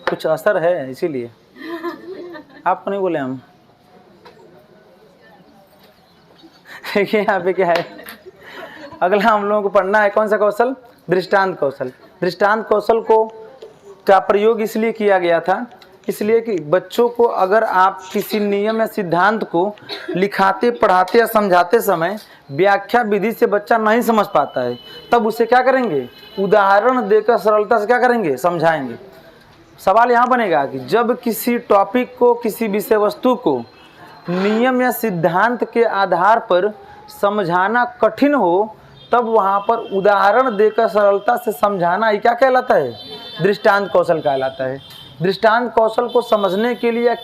कुछ असर है इसीलिए आपको नहीं बोले हम। देखिए यहाँ पे क्या है, अगला हम लोगों को पढ़ना है कौन सा कौशल, दृष्टांत कौशल। दृष्टांत कौशल को का प्रयोग इसलिए किया गया था, इसलिए कि बच्चों को अगर आप किसी नियम या सिद्धांत को लिखाते, पढ़ाते या समझाते समय व्याख्या विधि से बच्चा नहीं समझ पाता है, तब उसे क्या करेंगे, उदाहरण देकर सरलता से क्या करेंगे, समझाएंगे। सवाल यहाँ बनेगा कि जब किसी टॉपिक को, किसी विषय वस्तु को नियम या सिद्धांत के आधार पर समझाना कठिन हो, तब वहाँ पर उदाहरण देकर सरलता से समझाना ये क्या कहलाता है, दृष्टांत कौशल कहलाता है। दृष्टांत कौशल को समझने के लिए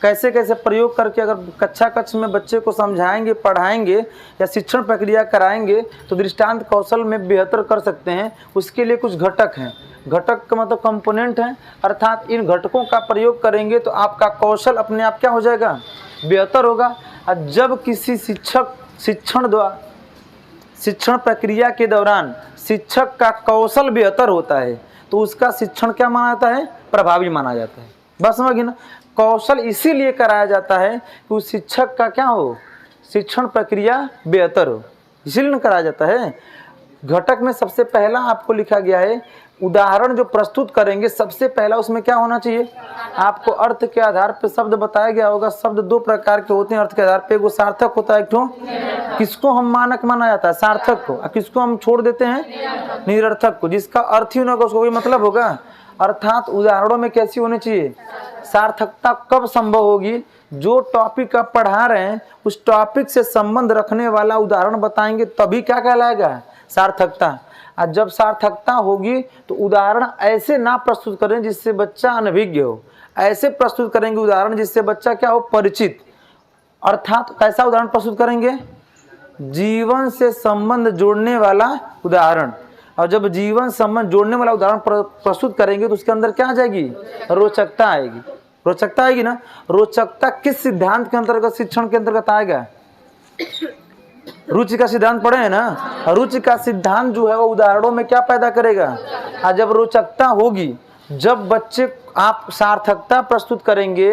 कैसे कैसे प्रयोग करके अगर कक्षा में बच्चे को समझाएंगे, पढ़ाएंगे या शिक्षण प्रक्रिया कराएंगे तो दृष्टांत कौशल में बेहतर कर सकते हैं। उसके लिए कुछ घटक हैं, घटक का मतलब कंपोनेंट हैं, अर्थात इन घटकों का प्रयोग करेंगे तो आपका कौशल अपने आप क्या हो जाएगा, बेहतर होगा। और जब किसी शिक्षण प्रक्रिया के दौरान शिक्षक का कौशल बेहतर होता है तो उसका शिक्षण क्या माना जाता है, प्रभावी माना जाता है। बस समझिए ना, कौशल इसीलिए कराया जाता है कि उस शिक्षक का क्या हो, शिक्षण प्रक्रिया बेहतर हो, इसीलिए न कराया जाता है। घटक में सबसे पहला आपको लिखा गया है, उदाहरण जो प्रस्तुत करेंगे सबसे पहला उसमें क्या होना चाहिए, आपको अर्थ के आधार पर शब्द बताया गया होगा। शब्द दो प्रकार के होते हैं अर्थ के आधार पे, एगो सार्थक होता है, एक ठो किसको हम मानक माना जाता है, सार्थक को, और किसको हम छोड़ देते हैं, निरर्थक को, जिसका अर्थ ही ना होगा उसको कोई मतलब होगा। अर्थात उदाहरणों में कैसी होनी चाहिए, सार्थकता कब संभव होगी, जो टॉपिक आप पढ़ा रहे हैं उस टॉपिक से संबंध रखने वाला उदाहरण बताएंगे तभी क्या कहलाएगा, सार्थकता। और जब सार्थकता होगी तो उदाहरण ऐसे ना प्रस्तुत करें जिससे बच्चा अनभिज्ञ हो, ऐसे प्रस्तुत करेंगे उदाहरण जिससे बच्चा क्या हो, परिचित। अर्थात कैसा उदाहरण प्रस्तुत करेंगे, जीवन से संबंध जोड़ने वाला उदाहरण। और जब जीवन संबंध जोड़ने वाला उदाहरण प्रस्तुत करेंगे तो उसके अंदर क्या आ जाएगी, रोचकता आएगी। रोचकता आएगी ना, रोचकता किस सिद्धांत के अंतर्गत, शिक्षण के अंतर्गत आएगा, रुचि का सिद्धांत पढ़े हैं ना। रुचि का सिद्धांत जो है वो उदाहरणों में क्या पैदा करेगा, और जब रोचकता होगी, जब बच्चे आप सार्थकता प्रस्तुत करेंगे,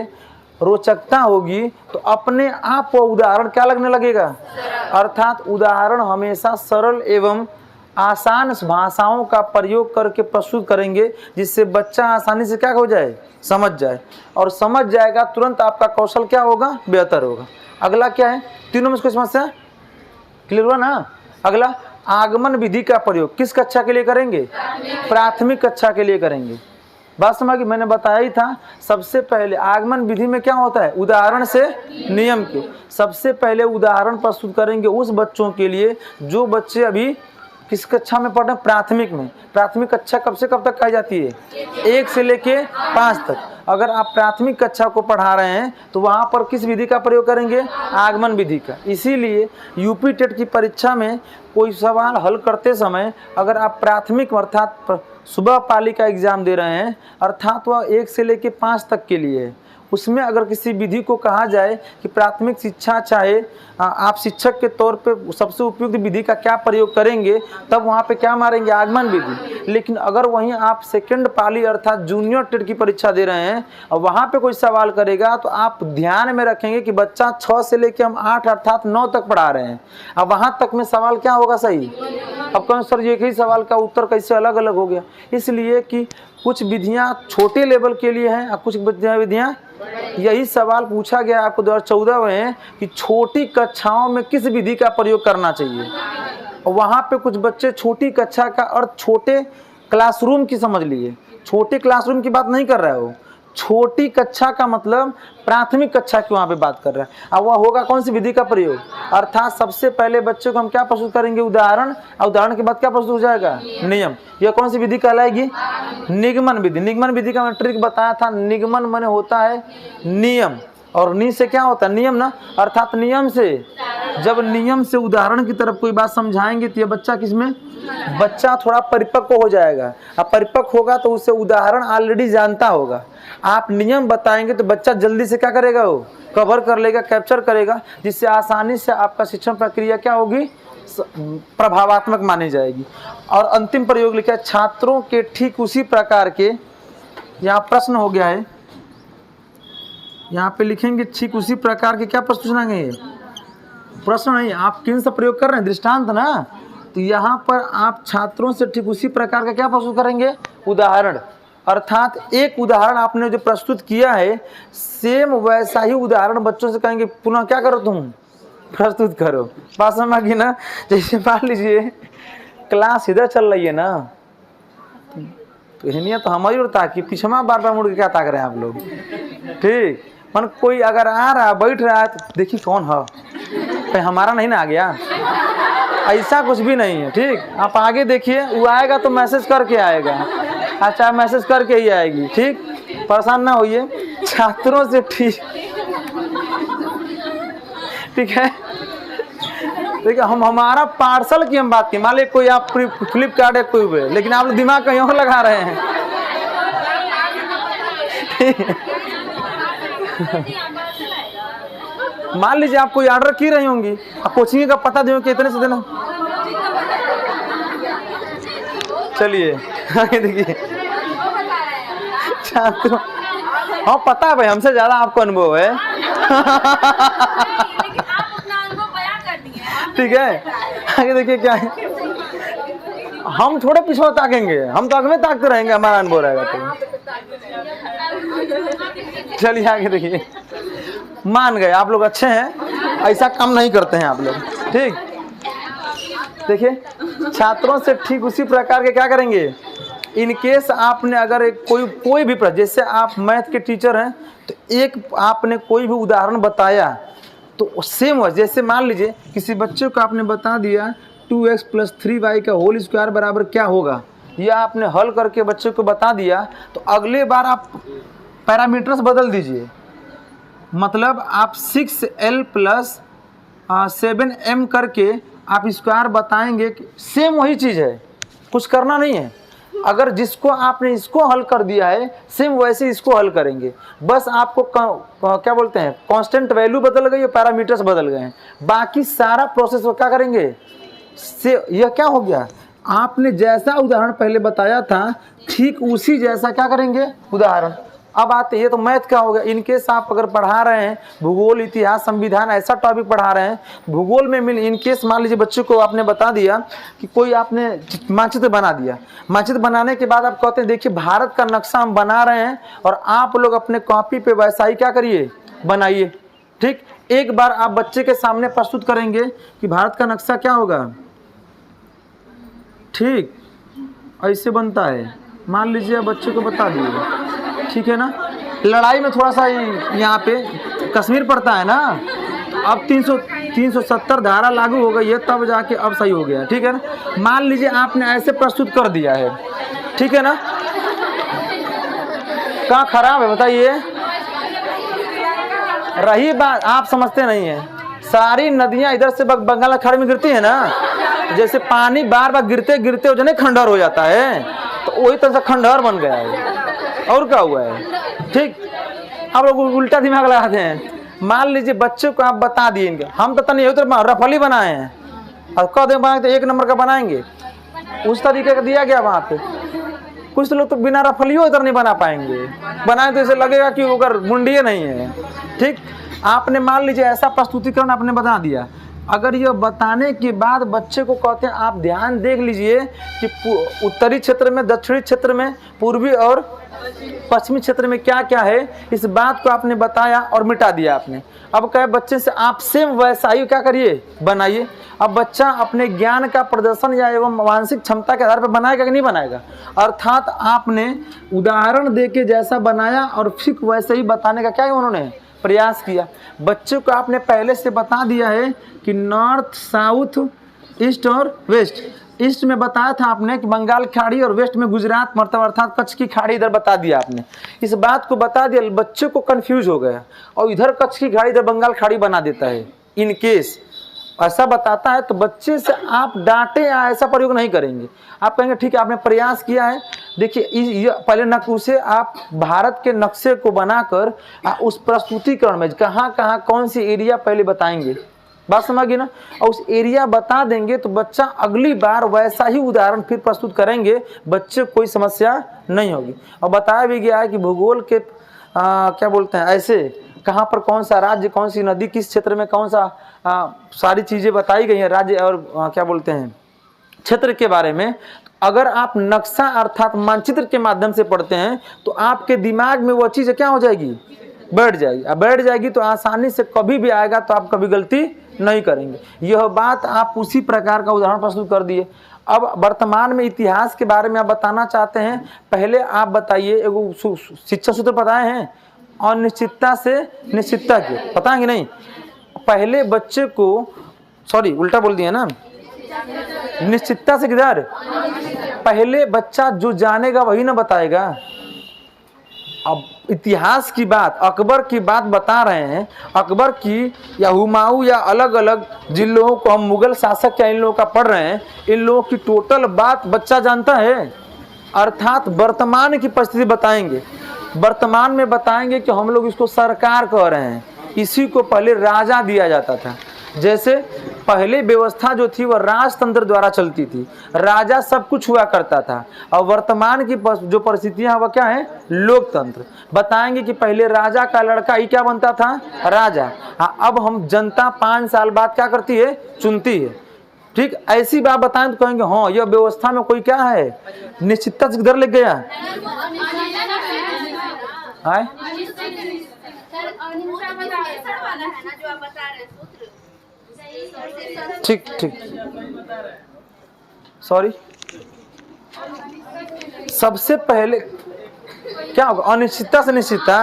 रोचकता होगी तो अपने आप वो उदाहरण क्या लगने लगेगा। अर्थात उदाहरण हमेशा सरल एवं आसान भाषाओं का प्रयोग करके प्रस्तुत करेंगे जिससे बच्चा आसानी से क्या हो जाए, समझ जाए, और समझ जाएगा तुरंत आपका कौशल क्या होगा, बेहतर होगा। अगला क्या है, तीनों में इसको समस्या क्लियर हुआ ना। अगला आगमन विधि का प्रयोग किस कक्षा के लिए करेंगे, प्राथमिक कक्षा के लिए करेंगे। बात समझ गई, मैंने बताया ही था। सबसे पहले आगमन विधि में क्या होता है, उदाहरण से नियम के। सबसे पहले उदाहरण प्रस्तुत करेंगे उस बच्चों के लिए जो बच्चे अभी किस कक्षा में पढ़ रहे हैं, प्राथमिक में। प्राथमिक कक्षा कब से कब तक कही जाती है, 1 से लेके 5 तक। अगर आप प्राथमिक कक्षा को पढ़ा रहे हैं तो वहाँ पर किस विधि का प्रयोग करेंगे, आगमन विधि का। इसीलिए यूपी टेट की परीक्षा में कोई सवाल हल करते समय अगर आप प्राथमिक अर्थात सुबह पाली का एग्जाम दे रहे हैं, अर्थात वह 1 से लेके 5 तक के लिए है, उसमें अगर किसी विधि को कहा जाए कि प्राथमिक शिक्षा चाहे आप शिक्षक के तौर पे सबसे उपयुक्त विधि का क्या प्रयोग करेंगे, तब वहाँ पे क्या मारेंगे, आगमन विधि। लेकिन अगर वहीं आप सेकंड पाली अर्थात जूनियर टेट की परीक्षा दे रहे हैं और वहाँ पे कोई सवाल करेगा तो आप ध्यान में रखेंगे कि बच्चा 6 से लेकर हम 8 अर्थात 9 तक पढ़ा रहे हैं, अब वहाँ तक में सवाल क्या होगा, सही। अब कौन सर एक ही सवाल का उत्तर कैसे अलग अलग हो गया, इसलिए कि कुछ विधियाँ छोटे लेवल के लिए हैं और कुछ विधियाँ, यही सवाल पूछा गया आपको 2014 में कि छोटी कक्षाओं में किस विधि का प्रयोग करना चाहिए। और वहाँ पे कुछ बच्चे छोटी कक्षा का अर्थ छोटे क्लासरूम की समझ लिए, छोटे क्लासरूम की बात नहीं कर रहा है वो, छोटी कक्षा का मतलब प्राथमिक कक्षा की वहाँ पे बात कर रहा है। अब वह होगा कौन सी विधि का प्रयोग, अर्थात सबसे पहले बच्चे को हम क्या प्रस्तुत करेंगे, उदाहरण, और उदाहरण के बाद क्या प्रस्तुत हो जाएगा, नियम। यह कौन सी विधि कहलाएगी, निगमन विधि। निगमन विधि का मैं ट्रिक बताया था, निगमन माने होता है नियम, और नी से क्या होता है, नियम ना, अर्थात नियम से, जब नियम से उदाहरण की तरफ कोई बात समझाएंगे तो यह बच्चा किसमें, बच्चा थोड़ा परिपक्व हो जाएगा। अब परिपक्व होगा तो उसे उदाहरण ऑलरेडी जानता होगा, आप नियम बताएंगे तो बच्चा जल्दी से क्या करेगा, वो कवर कर लेगा, कैप्चर करेगा, जिससे आसानी से आपका शिक्षण प्रक्रिया क्या होगी, प्रभावात्मक मानी जाएगी। और अंतिम प्रयोग लिखा है, छात्रों के ठीक उसी प्रकार के यहाँ प्रश्न हो गया है, यहाँ पे लिखेंगे ठीक उसी प्रकार के क्या प्रश्न पूछेंगे, ये प्रश्न नहीं, आप किन से प्रयोग कर रहे हैं, दृष्टांत ना। तो यहाँ पर आप छात्रों से ठीक उसी प्रकार का क्या प्रस्तुत करेंगे, उदाहरण। अर्थात एक उदाहरण आपने जो प्रस्तुत किया है सेम वैसा ही उदाहरण बच्चों से कहेंगे पुनः क्या करो तुम प्रस्तुत करो। बात समझ गई ना। जैसे मान लीजिए क्लास इधर चल रही है ना, तो हिनिया तो हमारी और ताकि पीछे बार बार मुड़ के क्या ताक रहे हैं आप लोग, ठीक। मन कोई अगर आ रहा है बैठ रहा है तो देखिए कौन है, भाई हमारा नहीं ना आ गया, ऐसा कुछ भी नहीं है, ठीक। आप आगे देखिए, वो आएगा तो मैसेज करके आएगा, अच्छा मैसेज करके ही आएगी, ठीक। परेशान ना होइए छात्रों से, ठीक है। देखिए हम हमारा पार्सल की हम बात की, मान लीजिए कोई आप फ्लिपकार्ट है कोई हुए, लेकिन आप दिमाग कहीं और लगा रहे हैं, मान लीजिए आप कोई ऑर्डर की रही होंगी, आप कोचिंग का पता दो कि इतने से देना, चलिए आगे देखिए छात्रों, हाँ पता है भाई, हमसे ज्यादा आपको अनुभव है, ठीक है। आगे देखिए क्या है, हम थोड़े पीछे ताकेंगे, हम तो आगे में ताकते रहेंगे, हमारा अनुभव रहेगा तो। चलिए आगे देखिए, मान गए आप लोग अच्छे हैं, ऐसा काम नहीं करते हैं आप लोग, ठीक। देखिए छात्रों से ठीक उसी प्रकार के क्या करेंगे, इन केस आपने अगर कोई भी प्रश्न, जैसे आप मैथ के टीचर हैं तो एक आपने कोई भी उदाहरण बताया तो सेम जैसे मान लीजिए किसी बच्चे को आपने बता दिया 2x + 3y का होल स्क्वायर बराबर क्या होगा, यह आपने हल करके बच्चे को बता दिया, तो अगले बार आप पैरामीटर्स बदल दीजिए। मतलब आप 6l + 7m करके आप स्क्वायर बताएंगे कि सेम वही चीज़ है, कुछ करना नहीं है। अगर जिसको आपने इसको हल कर दिया है सेम वैसे इसको हल करेंगे, बस आपको क्या बोलते हैं कांस्टेंट वैल्यू बदल गई और पैरामीटर्स बदल गए हैं, बाकी सारा प्रोसेस क्या करेंगे से। यह क्या हो गया, आपने जैसा उदाहरण पहले बताया था ठीक उसी जैसा क्या करेंगे उदाहरण। अब आते ये तो मैथ का हो गया। इनकेस आप अगर पढ़ा रहे हैं भूगोल, इतिहास, संविधान ऐसा टॉपिक पढ़ा रहे हैं, भूगोल में इनकेस मान लीजिए बच्चों को आपने बता दिया कि कोई आपने मानचित्र बना दिया, मानचित्र बनाने के बाद आप कहते हैं देखिए भारत का नक्शा हम बना रहे हैं और आप लोग अपने कॉपी पे वैसा ही क्या करिए बनाइए, ठीक। एक बार आप बच्चे के सामने प्रस्तुत करेंगे कि भारत का नक्शा क्या होगा, ठीक ऐसे बनता है, मान लीजिए बच्चे को बता दिए, ठीक है ना। लड़ाई में थोड़ा सा यहाँ पे कश्मीर पड़ता है ना, अब 370 धारा लागू हो गई है तब जाके अब सही हो गया, ठीक है ना। मान लीजिए आपने ऐसे प्रस्तुत कर दिया है, ठीक है ना। कहाँ खराब है बताइए, रही बात आप समझते नहीं है, सारी नदियाँ इधर से बंगाल खाड़ी में गिरती है ना, जैसे पानी बार बार गिरते गिरते हो जाने खंडहर हो जाता है, तो वही तरह से खंडहर बन गया है, और क्या हुआ है, ठीक। आप लोग उल्टा दिमाग लगाते हैं। मान लीजिए बच्चे को आप बता दिए इनके, हम तो नहीं तो रफली बनाए हैं और कह दें बनाए तो 1 नंबर का बनाएंगे, उस तरीके का दिया गया वहाँ पे। कुछ लोग तो बिना रफलियों इधर नहीं बना पाएंगे, बनाए तो ऐसे लगेगा कि उधर मुंडिये नहीं है, ठीक। आपने मान लीजिए ऐसा प्रस्तुतिकरण आपने बता दिया, अगर यह बताने के बाद बच्चे को कहते हैं आप ध्यान देख लीजिए कि उत्तरी क्षेत्र में, दक्षिणी क्षेत्र में, पूर्वी और पश्चिमी क्षेत्र में क्या क्या है, इस बात को आपने बताया और मिटा दिया आपने। अब कहे बच्चे से आप सेम वैसा ही क्या करिए बनाइए। अब बच्चा अपने ज्ञान का प्रदर्शन या एवं मानसिक क्षमता के आधार पर बनाएगा कि नहीं बनाएगा, अर्थात आपने उदाहरण देके जैसा बनाया और ठीक वैसे ही बताने का क्या है उन्होंने प्रयास किया। बच्चों को आपने पहले से बता दिया है कि नॉर्थ, साउथ, ईस्ट और वेस्ट। ईस्ट में बताया था आपने कि बंगाल खाड़ी और वेस्ट में गुजरात मतलब अर्थात कच्छ की खाड़ी इधर बता दिया आपने। इस बात को बता दिया, बच्चे को कंफ्यूज हो गया और इधर कच्छ की खाड़ी इधर बंगाल खाड़ी बना देता है। इन केस ऐसा बताता है तो बच्चे से आप डांटे या ऐसा प्रयोग नहीं करेंगे, आप कहेंगे ठीक है आपने प्रयास किया है। देखिए पहले नक्शे आप भारत के नक्शे को बनाकर उस प्रस्तुतिकरण में कहाँ कहाँ कौन सी एरिया पहले बताएंगे, बात समझिए ना। और उस एरिया बता देंगे तो बच्चा अगली बार वैसा ही उदाहरण फिर प्रस्तुत करेंगे, बच्चे कोई समस्या नहीं होगी। और बताया भी गया है कि भूगोल के क्या बोलते हैं, ऐसे कहाँ पर कौन सा राज्य, कौन सी नदी, किस क्षेत्र में कौन सा सारी चीज़ें बताई गई हैं राज्य और क्या बोलते हैं क्षेत्र के बारे में। अगर आप नक्शा अर्थात मानचित्र के माध्यम से पढ़ते हैं तो आपके दिमाग में वो चीज़ क्या हो जाएगी, बैठ जाएगी। अब बैठ जाएगी तो आसानी से कभी भी आएगा तो आप कभी गलती नहीं करेंगे। यह बात आप उसी प्रकार का उदाहरण प्रस्तुत कर दिए। अब वर्तमान में इतिहास के बारे में आप बताना चाहते हैं, पहले आप बताइए, एगो शिक्षा सूत्र बताए हैं, अनिश्चितता से निश्चितता के, बताएंगे नहीं। पहले बच्चे को, सॉरी उल्टा बोल दिया ना, निश्चितता से किधर, पहले बच्चा जो जानेगा वही ना बताएगा। अब इतिहास की बात, अकबर की बात बता रहे हैं, अकबर की या हुमायूं या अलग अलग जिन लोगों को हम मुगल शासक या इन लोगों का पढ़ रहे हैं, इन लोगों की टोटल बात बच्चा जानता है। अर्थात वर्तमान की परिस्थिति बताएंगे, वर्तमान में बताएंगे कि हम लोग इसको सरकार कह रहे हैं, इसी को पहले राजा दिया जाता था। जैसे पहले व्यवस्था जो थी वह राजतंत्र द्वारा चलती थी, राजा सब कुछ हुआ करता था। और वर्तमान की जो परिस्थितियां वह क्या है, लोकतंत्र। बताएंगे कि पहले राजा का लड़का ही क्या बनता था, राजा। अब हम जनता 5 साल बाद क्या करती है, चुनती है। ठीक, ऐसी बात बताएं तो कहेंगे हाँ यह व्यवस्था में कोई क्या है, निश्चितता से किधर ले गया है। ठीक ठीक, सॉरी, सबसे पहले क्या होगा, अनिश्चितता से निश्चितता।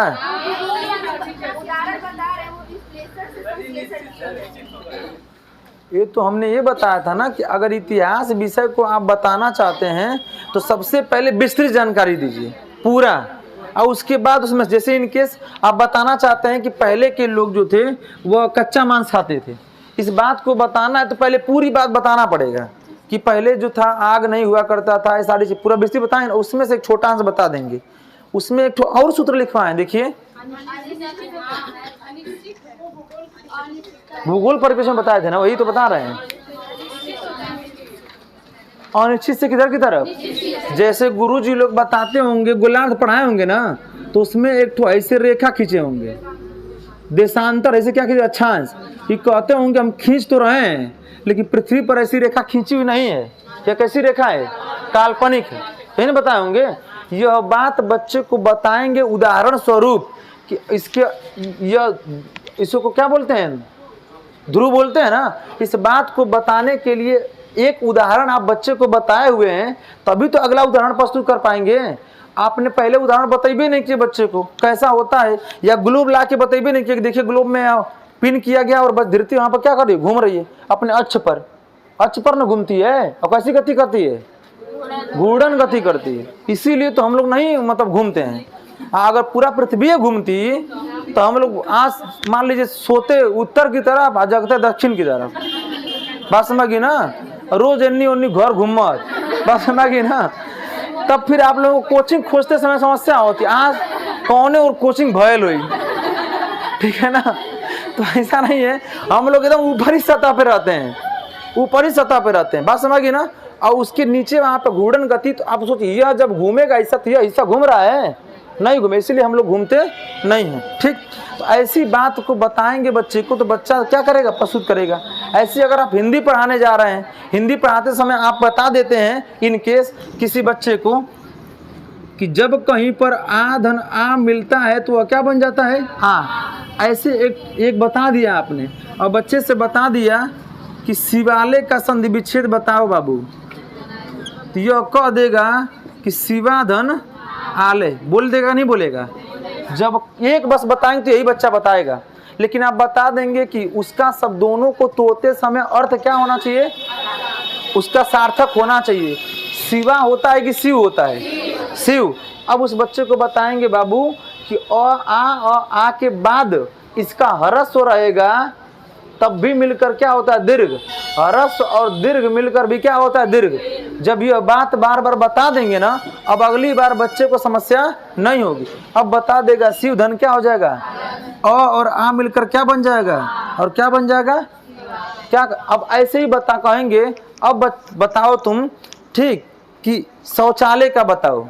ये तो हमने ये बताया था ना कि अगर इतिहास विषय को आप बताना चाहते हैं तो सबसे पहले विस्तृत जानकारी दीजिए पूरा, और उसके बाद उसमें जैसे इनकेस आप बताना चाहते हैं कि पहले के लोग जो थे वह कच्चा मांस खाते थे, इस बात को बताना है तो पहले पूरी बात बताना पड़ेगा कि पहले जो था आग नहीं हुआ करता था, ये सारी चीज पूरा विस्तृत बताएं। उसमें से एक छोटा अंश बता देंगे, उसमें एक और सूत्र लिखवाएं। देखिए भूगोल परिप्रेक्ष्य में बताए थे ना, वही तो बता रहे हैं। अनिश्चित से किधर की तरफ, जैसे गुरुजी लोग बताते होंगे, गोलार्ध पढ़ाए होंगे ना, तो उसमें एक तो ऐसे रेखा खींचे होंगे, देशांतर ऐसे क्या खींचे, अक्षांश। ये कहते होंगे हम खींच तो रहे हैं लेकिन पृथ्वी पर ऐसी रेखा खींची हुई नहीं है। यह कैसी रेखा है, काल्पनिक है, यही ना बताए होंगे। यह बात बच्चे को बताएंगे उदाहरण स्वरूप कि इसके यह इसको क्या बोलते हैं, ध्रुव बोलते हैं ना। इस बात को बताने के लिए एक उदाहरण आप बच्चे को बताए हुए हैं, तभी तो अगला उदाहरण प्रस्तुत कर पाएंगे। आपने पहले उदाहरण बताइए नहीं किए बच्चे को कैसा होता है, या ग्लोब ला के बताइए नहीं किए, देखिए ग्लोब में पिन किया गया और बस धरती वहां पर क्या कर रही है, घूम रही है अपने अक्ष पर न घूमती है। और कैसी गति करती है, घूर्णन गति करती है। इसीलिए तो हम लोग नहीं मतलब घूमते हैं। अगर पूरा पृथ्वी घूमती तो हम लोग आज मान लीजिए सोते उत्तर की तरफ और जगते दक्षिण की तरफ, बात समझिए ना। रोज एनी ओनी घर घूमत, बात समझिए ना। तब फिर आप लोगों को कोचिंग खोजते समय समस्या होती, आज कौन और कोचिंग भयल हुई, ठीक है ना। तो ऐसा नहीं है, हम लोग एकदम ऊपरी सतह पे रहते हैं, ऊपरी सतह पे रहते हैं, बात समझिए ना। और उसके नीचे वहां पे घूर्णन गति, तो आप सोचिए यह जब घूमेगा ऐसा तो यह हिस्सा घूम रहा है, नहीं घूमे, इसीलिए हम लोग घूमते नहीं हैं। ठीक, तो ऐसी बात को बताएंगे बच्चे को तो बच्चा क्या करेगा, प्रस्तुत करेगा। ऐसे अगर आप हिंदी पढ़ाने जा रहे हैं, हिंदी पढ़ाते समय आप बता देते हैं इन केस किसी बच्चे को कि जब कहीं पर आ धन आ मिलता है तो वह क्या बन जाता है, आ। ऐसे एक बता दिया आपने, और बच्चे से बता दिया कि शिवालय का संधि विच्छेद बताओ बाबू, तो यह कह देगा कि शिवा धन आले, बोल देगा नहीं बोलेगा। जब एक बस बताएंगे तो यही बच्चा बताएगा, लेकिन आप बता देंगे कि उसका सब दोनों को तोड़ते समय अर्थ क्या होना चाहिए, उसका सार्थक होना चाहिए। शिवा होता है कि शिव होता है, शिव। अब उस बच्चे को बताएंगे बाबू कि आ के बाद इसका ह्रस्व रहेगा, तब भी मिलकर क्या होता है, दीर्घ। ह्रस्व और दीर्घ मिलकर भी क्या होता है, दीर्घ। जब यह बात बार बार बता देंगे ना, अब अगली बार बच्चे को समस्या नहीं होगी। अब बता देगा शिव धन क्या हो जाएगा, और आ मिलकर क्या बन जाएगा, और क्या बन जाएगा, क्या अब ऐसे ही कहेंगे अब बताओ तुम, ठीक, कि शौचालय का बताओ,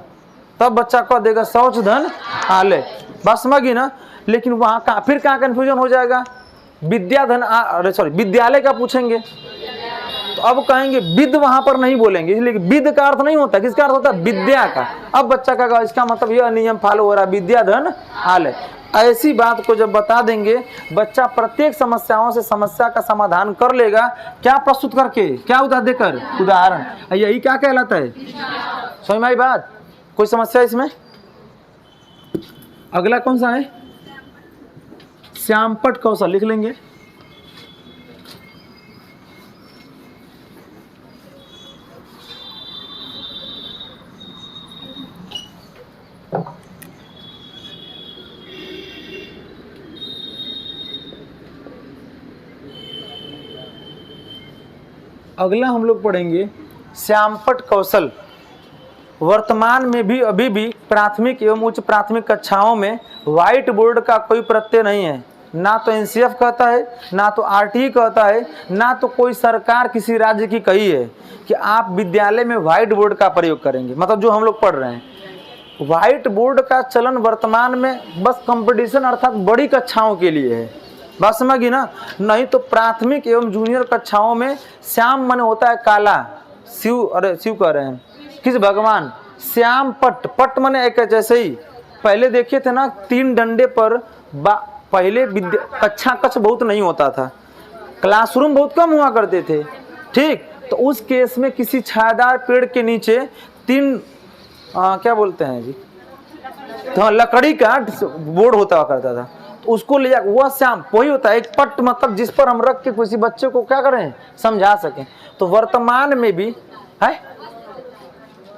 तब बच्चा कह देगा शौच धन आलय, बात समझी ना। लेकिन वहां का फिर क्या कंफ्यूजन हो जाएगा, विद्याधन अरे सॉरी विद्यालय का पूछेंगे तो अब कहेंगे विद वहां पर नहीं बोलेंगे, इसलिए विद का अर्थ नहीं होता, किसका अर्थ होता है, विद्या का। अब बच्चा कहेगा इसका मतलब यह नियम फॉलो हो रहा है, विद्याधन आलय। ऐसी बात को जब बता देंगे बच्चा प्रत्येक समस्याओं से समस्या का समाधान कर लेगा, क्या प्रस्तुत करके, क्या उदाहरण देकर, उदाहरण। यही क्या कहलाता है, समझ में आई बात, कोई समस्या इसमें। अगला कौन सा है, श्यामपट कौशल, लिख लेंगे। अगला हम लोग पढ़ेंगे श्यामपट कौशल। वर्तमान में भी अभी भी प्राथमिक एवं उच्च प्राथमिक कक्षाओं में व्हाइट बोर्ड का कोई प्रत्यय नहीं है, ना तो एनसीएफ कहता है, ना तो आरटीई कहता है, ना तो कोई सरकार किसी राज्य की कही है कि आप विद्यालय में व्हाइट बोर्ड का प्रयोग करेंगे। मतलब जो हम लोग पढ़ रहे हैं व्हाइट बोर्ड का चलन वर्तमान में बस कंपटीशन अर्थात बड़ी कक्षाओं के लिए है, बात समझी ना। नहीं तो प्राथमिक एवं जूनियर कक्षाओं में श्याम मन होता है काला, शिव, अरे शिव कह रहे हैं किस भगवान, श्याम पट, पट मने एक जैसे ही पहले देखे थे ना 3 डंडे पर पहले कक्षा कक्ष बहुत नहीं होता था, क्लासरूम बहुत कम हुआ करते थे, ठीक। तो उस केस में किसी छायादार पेड़ के नीचे 3 क्या बोलते हैं जी, तो लकड़ी का बोर्ड होता करता था, तो उसको ले जा, वह श्याम वही होता है एक पट, मतलब जिस पर हम रख के किसी बच्चे को क्या करें, समझा सकें। तो वर्तमान में भी है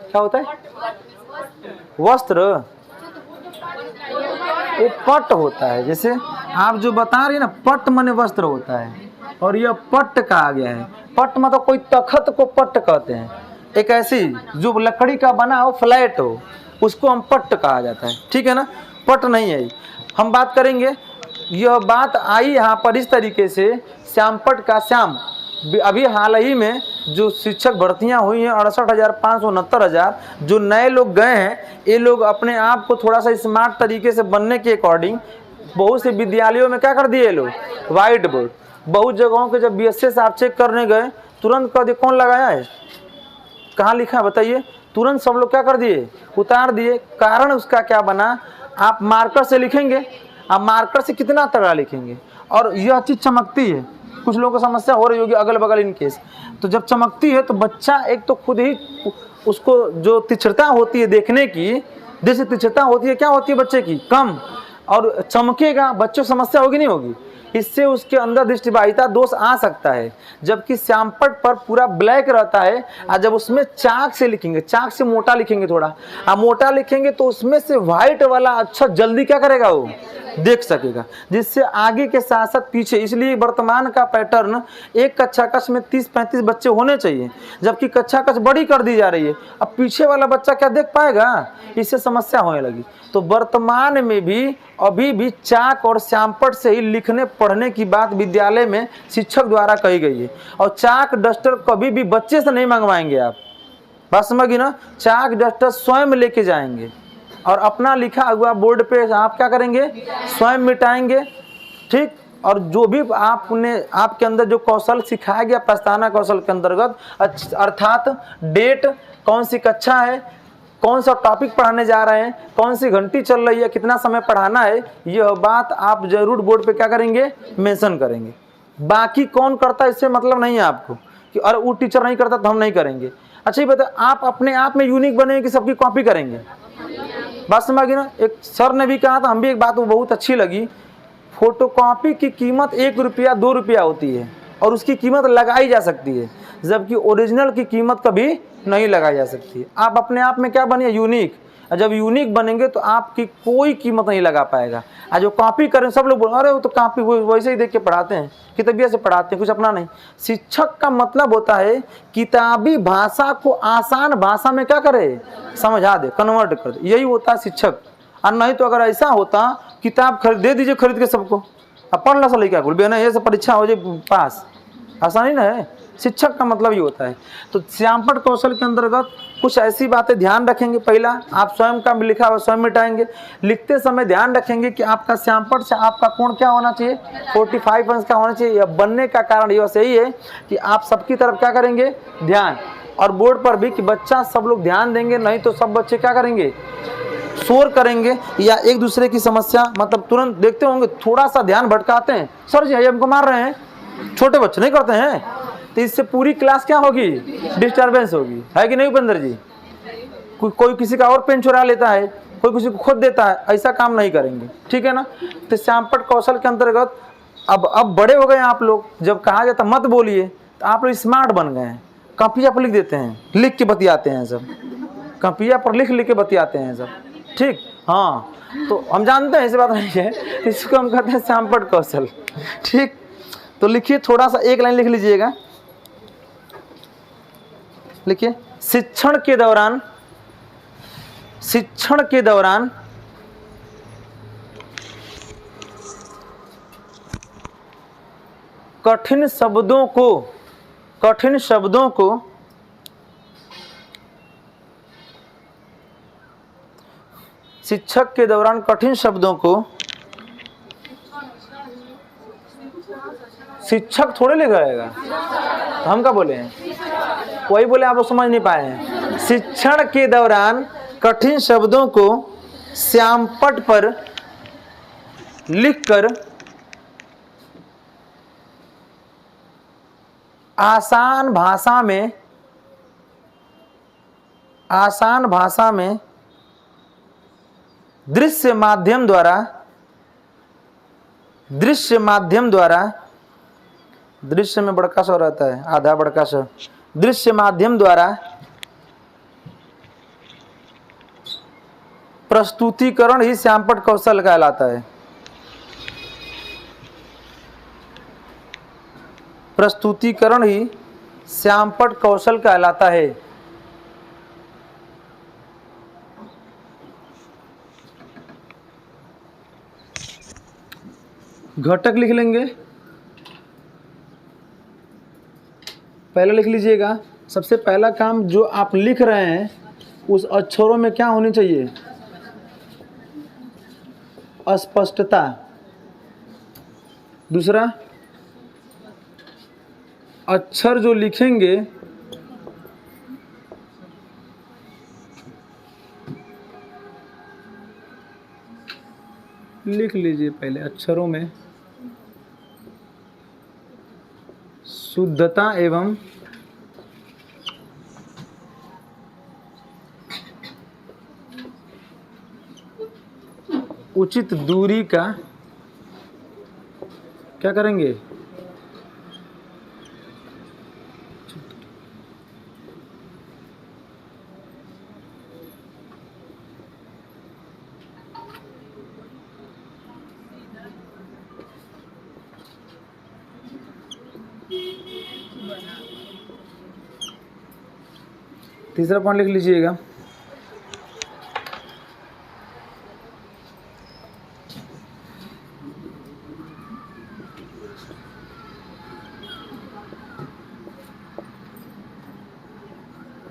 क्या होता है, वस्त्र, वो पट होता है। जैसे आप जो बता रहे हैं ना, पट मने वस्त्र होता है, और यह पट कहा गया है। पट मतलब कोई तखत को पट कहते हैं, एक ऐसी जो लकड़ी का बना हो, फ्लैट हो, उसको हम पट कहा जाता है, ठीक है ना। पट नहीं है। हम बात करेंगे, यह बात आई यहाँ पर इस तरीके से, श्यामपट का श्याम अभी हाल ही में जो शिक्षक भर्तियां हुई हैं 68,500 69,000 जो नए लोग गए हैं, ये लोग अपने आप को थोड़ा सा स्मार्ट तरीके से बनने के अकॉर्डिंग बहुत से विद्यालयों में क्या कर दिए लोग, वाइट बोर्ड। बहुत जगहों के जब बीएसएस आप चेक करने गए तुरंत कह दिए कौन लगाया है, कहाँ लिखा है बताइए, तुरंत सब लोग क्या कर दिए, उतार दिए। कारण उसका क्या बना, आप मार्कर से लिखेंगे, आप मार्कर से कितना तगड़ा लिखेंगे, और यह चीज़ चमकती है। कुछ लोगों को समस्या हो रही होगी अगल बगल इन केस, तो जब चमकती है तो बच्चा एक तो खुद ही उसको जो तीक्ष्णता होती है देखने की, जैसे तीक्ष्णता होती है क्या होती है बच्चे की कम, और चमकेगा, बच्चों समस्या होगी नहीं होगी, इससे उसके अंदर दृष्टिबाधिता दोष आ सकता है। जबकि श्यामपट पर पूरा ब्लैक रहता है, और जब उसमें चाक से लिखेंगे, चाक से मोटा लिखेंगे थोड़ा, और मोटा लिखेंगे तो उसमें से व्हाइट वाला अच्छा जल्दी क्या करेगा, वो देख सकेगा, जिससे आगे के साथ साथ पीछे। इसलिए वर्तमान का पैटर्न एक कक्षा कक्ष में 30-35 बच्चे होने चाहिए, जबकि कक्षा कक्ष बड़ी कर दी जा रही है। अब पीछे वाला बच्चा क्या देख पाएगा, इससे समस्या होने लगी। तो वर्तमान में भी अभी भी चाक और श्यामपट से ही लिखने पढ़ने की बात विद्यालय में शिक्षक द्वारा कही गई है। और चाक डस्टर कभी भी बच्चे से नहीं मंगवाएंगे आप, बात समझिए ना। चाक डस्टर स्वयं लेके जाएंगे और अपना लिखा हुआ बोर्ड पे आप क्या करेंगे, स्वयं मिटाएंगे, ठीक। और जो भी आपने आपके अंदर जो कौशल सिखाया गया प्रस्तावना कौशल के अंतर्गत, अर्थात डेट, कौन सी कक्षा है, कौन सा टॉपिक पढ़ाने जा रहे हैं, कौन सी घंटी चल रही है, कितना समय पढ़ाना है, यह बात आप जरूर बोर्ड पे क्या करेंगे, मेंशन करेंगे। बाकी कौन करता है इससे मतलब नहीं है आपको कि अरे वो टीचर नहीं करता तो हम नहीं करेंगे। अच्छा ये बताए, आप अपने आप में यूनिक बने कि सबकी कॉपी करेंगे, बात समझिए ना। एक सर ने भी कहा था, हम भी एक बात वो बहुत अच्छी लगी, फोटोकॉपी की कीमत 1 रुपया 2 रुपया होती है और उसकी कीमत लगाई जा सकती है, जबकि ओरिजिनल की कीमत कभी नहीं लगाई जा सकती। आप अपने आप में क्या बनिए, यूनिक। जब यूनिक बनेंगे तो आपकी कोई कीमत नहीं लगा पाएगा। आज जो कॉपी करें सब लोग बोल, अरे वो तो कॉपी वैसे ही देख के पढ़ाते हैं, किताबिया से पढ़ाते हैं, कुछ अपना नहीं। शिक्षक का मतलब होता है किताबी भाषा को आसान भाषा में क्या करे, समझा दे, कन्वर्ट कर दे, यही होता है शिक्षक। और नहीं तो अगर ऐसा होता किताब दे दीजिए खरीद के सबको, अब पढ़ ला सा क्या बोल, ये सब परीक्षा हो जाए पास, आसानी ना है, शिक्षक का मतलब ही होता है। तो श्यामपट्ट कौशल के अंतर्गत कुछ ऐसी बातें ध्यान रखेंगे। पहला, आप स्वयं का लिखा हुआ स्वयं मिटाएंगे। लिखते समय ध्यान रखेंगे कि आपका श्यामपट्ट से आपका कोण क्या होना चाहिए, 45 अंश का होना चाहिए। यह बनने का कारण यही है कि आप सबकी तरफ क्या करेंगे, ध्यान। और बोर्ड पर भी कि बच्चा सब लोग ध्यान देंगे, नहीं तो सब बच्चे क्या करेंगे, शोर करेंगे या एक दूसरे की समस्या, मतलब तुरंत देखते होंगे थोड़ा सा ध्यान भटकाते हैं, सर जी हमको मार रहे हैं, छोटे बच्चे नहीं करते हैं, तो इससे पूरी क्लास क्या होगी, डिस्टरबेंस होगी, है कि नहीं उपेंद्र जी। कोई किसी का और पेन चुरा लेता है, कोई किसी को खुद देता है, ऐसा काम नहीं करेंगे, ठीक है ना। तो श्यामपट्ट कौशल के अंतर्गत अब बड़े हो गए आप लोग, जब कहा जाता मत बोलिए तो आप लोग स्मार्ट बन गए हैं, कॉपिया पर लिख देते हैं, लिख के बतियाते हैं सब, कॉपिया पर लिख के बतियाते हैं सब, ठीक। हाँ, तो हम जानते हैं ऐसी बात नहीं है, इसको हम कहते हैं श्यामपट्ट कौशल, ठीक। तो लिखिए, थोड़ा सा एक लाइन लिख लीजिएगा, लिखिए, शिक्षण के दौरान कठिन शब्दों को शिक्षक के दौरान कठिन शब्दों को शिक्षक थोड़े ले जाएगा, हम क्या बोले हैं, वही बोले, आप लोग समझ नहीं पाए हैं। शिक्षण के दौरान कठिन शब्दों को श्यामपट्ट पर लिखकर आसान भाषा में दृश्य माध्यम द्वारा दृश्य में बड़का सा रहता है, आधा बड़का सा, दृश्य माध्यम द्वारा प्रस्तुतिकरण ही श्यामपट्ट कौशल कहलाता है। प्रस्तुतिकरण ही श्यामपट्ट कौशल कहलाता है। घटक लिख लेंगे, पहले लिख लीजिएगा। सबसे पहला काम जो आप लिख रहे हैं उस अक्षरों में क्या होनी चाहिए, स्पष्टता। दूसरा, अक्षर जो लिखेंगे लिख लीजिए पहले, अक्षरों में शुद्धता एवं उचित दूरी का क्या करेंगे, तीसरा पॉइंट लिख लीजिएगा।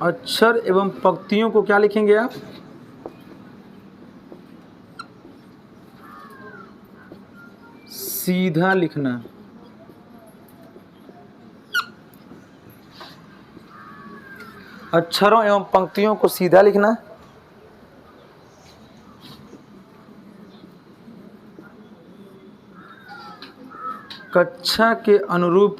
अक्षर एवं पंक्तियों को क्या लिखेंगे आप, सीधा लिखना। अक्षरों एवं पंक्तियों को सीधा लिखना। कक्षा के अनुरूप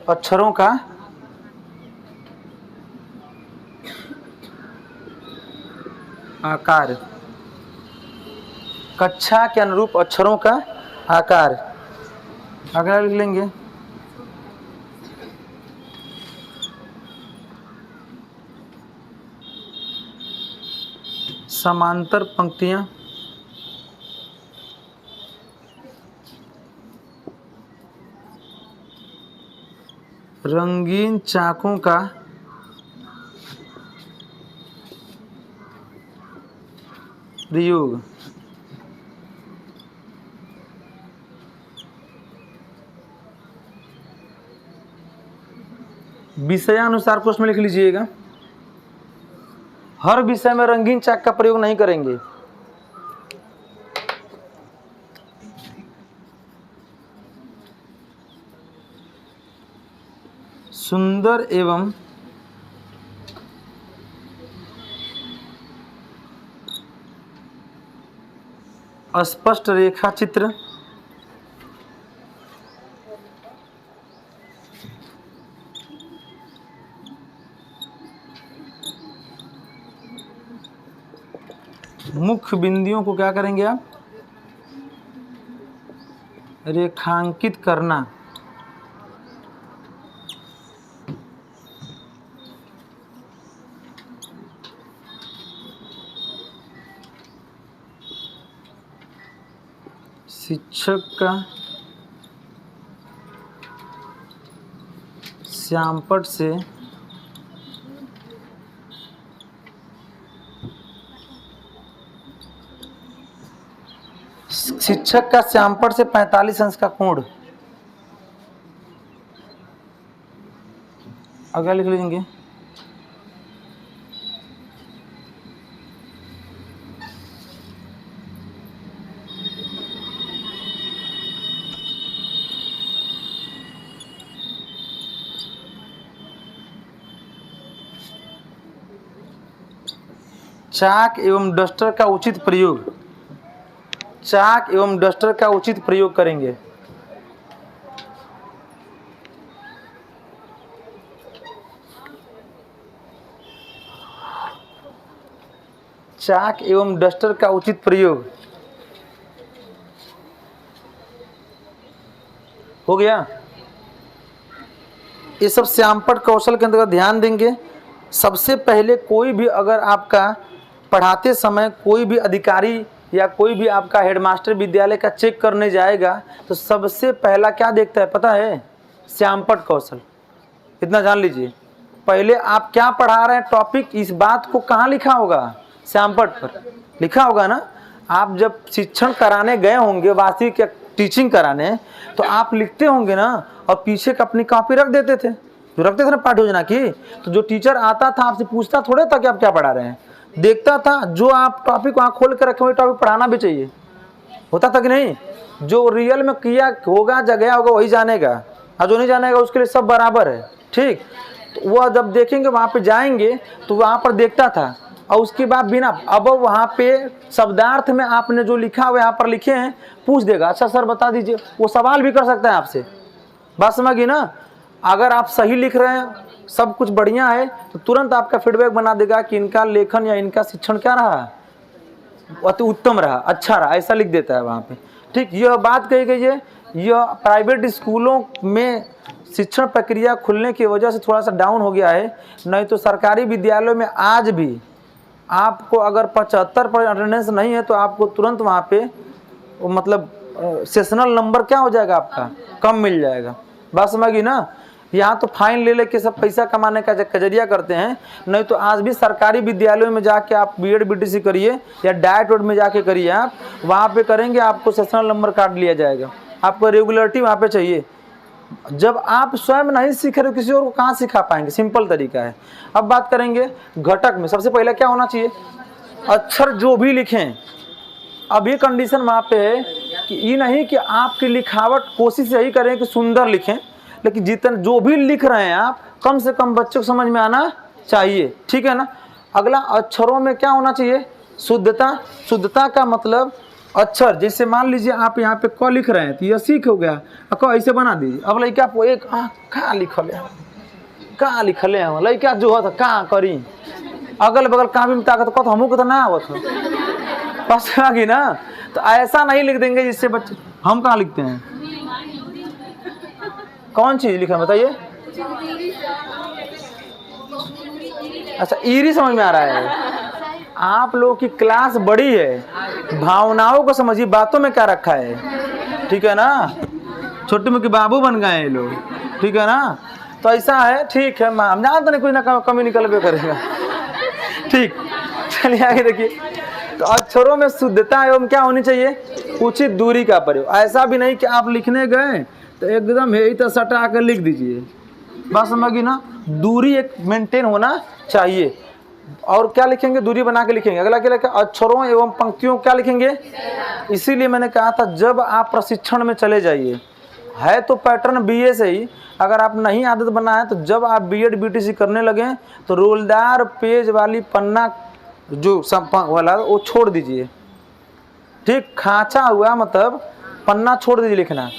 अक्षरों का आकार। कक्षा के अनुरूप अक्षरों का आकार। अगला लिख लेंगे, समांतर पंक्तियां। रंगीन चाकों का प्रयोग। विषयानुसार प्रश्न में लिख लीजिएगा। हर विषय में रंगीन चाक का प्रयोग नहीं करेंगे। सुंदर एवं स्पष्ट रेखा चित्र मुख्य बिंदुओं को क्या करेंगे आप? रेखांकित करना। शिक्षक का श्यामपट्ट से शिक्षक का श्यामपट्ट से 45 अंश का कोण। अगला लिख लेंगे चाक एवं डस्टर का उचित प्रयोग। चाक एवं डस्टर का उचित प्रयोग करेंगे। चाक एवं डस्टर का उचित प्रयोग हो गया। ये सब श्यामपट्ट कौशल के अंतर्गत ध्यान देंगे। सबसे पहले कोई भी अगर आपका पढ़ाते समय कोई भी अधिकारी या कोई भी आपका हेडमास्टर विद्यालय का चेक करने जाएगा तो सबसे पहला क्या देखता है पता है? श्यामपट्ट कौशल। इतना जान लीजिए। पहले आप क्या पढ़ा रहे हैं टॉपिक, इस बात को कहाँ लिखा होगा? श्यामपट्ट पर लिखा होगा ना। आप जब शिक्षण कराने गए होंगे, वास्तविक टीचिंग कराने, तो आप लिखते होंगे ना और पीछे का अपनी कॉपी रख देते थे। जो रखते थे ना पाठ योजना की, तो जो टीचर आता था आपसे पूछता थोड़े था कि आप क्या पढ़ा रहे हैं, देखता था। जो आप टॉपिक वहाँ खोल कर रखे वही टॉपिक पढ़ाना भी चाहिए। होता था कि नहीं? जो रियल में किया होगा, जगह होगा, वही जानेगा, और जो नहीं जानेगा उसके लिए सब बराबर है। ठीक, तो वह जब देखेंगे वहाँ पे जाएंगे तो वहाँ पर देखता था, और उसके बाद बिना अब वहाँ पे शब्दार्थ में आपने जो लिखा हुआ यहाँ पर लिखे हैं पूछ देगा। अच्छा सर बता दीजिए, वो सवाल भी कर सकता है आपसे। बात समझिए ना। अगर आप सही लिख रहे हैं, सब कुछ बढ़िया है, तो तुरंत आपका फीडबैक बना देगा कि इनका लेखन या इनका शिक्षण क्या रहा, अति उत्तम रहा, अच्छा रहा, ऐसा लिख देता है वहाँ पे। ठीक, यह बात कही गई है। यह प्राइवेट स्कूलों में शिक्षण प्रक्रिया खुलने की वजह से थोड़ा सा डाउन हो गया है। नहीं तो सरकारी विद्यालयों में आज भी आपको अगर 75% अटेंडेंस नहीं है तो आपको तुरंत वहाँ पे मतलब सेशनल नंबर क्या हो जाएगा आपका, कम मिल जाएगा। बात समझी ना। यहाँ तो फाइन ले लेके सब पैसा कमाने का कजरिया करते हैं। नहीं तो आज भी सरकारी विद्यालयों में जाके आप बीएड बीटीसी करिए या डाइट वाइट में जाके करिए, आप वहाँ पे करेंगे आपको सेशनल नंबर काट लिया जाएगा। आपको रेगुलरिटी वहाँ पे चाहिए। जब आप स्वयं नहीं सीख रहे हो, किसी और को कहाँ सिखा पाएंगे? सिंपल तरीका है। अब बात करेंगे घटक में। सबसे पहले क्या होना चाहिए? अक्षर जो भी लिखें। अब ये कंडीशन वहाँ पे है कि ये नहीं कि आपकी लिखावट कोशिश यही करें कि सुंदर लिखें, लेकिन जितना जो भी लिख रहे हैं आप कम से कम बच्चों को समझ में आना चाहिए। ठीक है ना। अगला, अक्षरों में क्या होना चाहिए? शुद्धता। शुद्धता का मतलब अक्षर, जैसे मान लीजिए आप यहाँ पे क लिख रहे हैं तो यह सीख हो गया, क ऐसे बना दीजिए। अब लड़का को एक कहाँ लिखल है, कहाँ लिखल है, लड़का जो है कहाँ करी, अगल बगल कहाँ भी ताकत कत हमू को तो ना आवत हो, बस आगे ना। तो ऐसा नहीं लिख देंगे जिससे बच्चे, हम कहाँ लिखते हैं, कौन चीज लिखा बताइए। अच्छा, ईरी समझ में आ रहा है। आप लोगों की क्लास बड़ी है, भावनाओं को समझिए, बातों में क्या रखा है। ठीक है ना। छोटे मुखी बाबू बन गए हैं लोग। ठीक है ना। तो ऐसा है। ठीक है, हम जानते नहीं कुछ ना कमी निकल भी करेगा। ठीक, चलिए आगे देखिए। तो अक्षरों में शुद्धता एवं क्या होनी चाहिए, उचित दूरी का प्रयोग। ऐसा भी नहीं कि आप लिखने गए तो एकदम यही तो सटा कर लिख दीजिए, बात समझी ना। दूरी एक मेंटेन होना चाहिए। और क्या लिखेंगे, दूरी बना के लिखेंगे। अगला क्या लिखेंगे, अक्षरों एवं पंक्तियों क्या लिखेंगे। इसीलिए मैंने कहा था जब आप प्रशिक्षण में चले जाइए, है तो पैटर्न बीए से ही, अगर आप नहीं आदत बनाए तो जब आप बीएड बीटीसी करने लगे तो रोलदार पेज वाली पन्ना जो वाला वो छोड़ दीजिए, ठीक। खांचा हुआ मतलब पन्ना छोड़ दीजिए लिखना।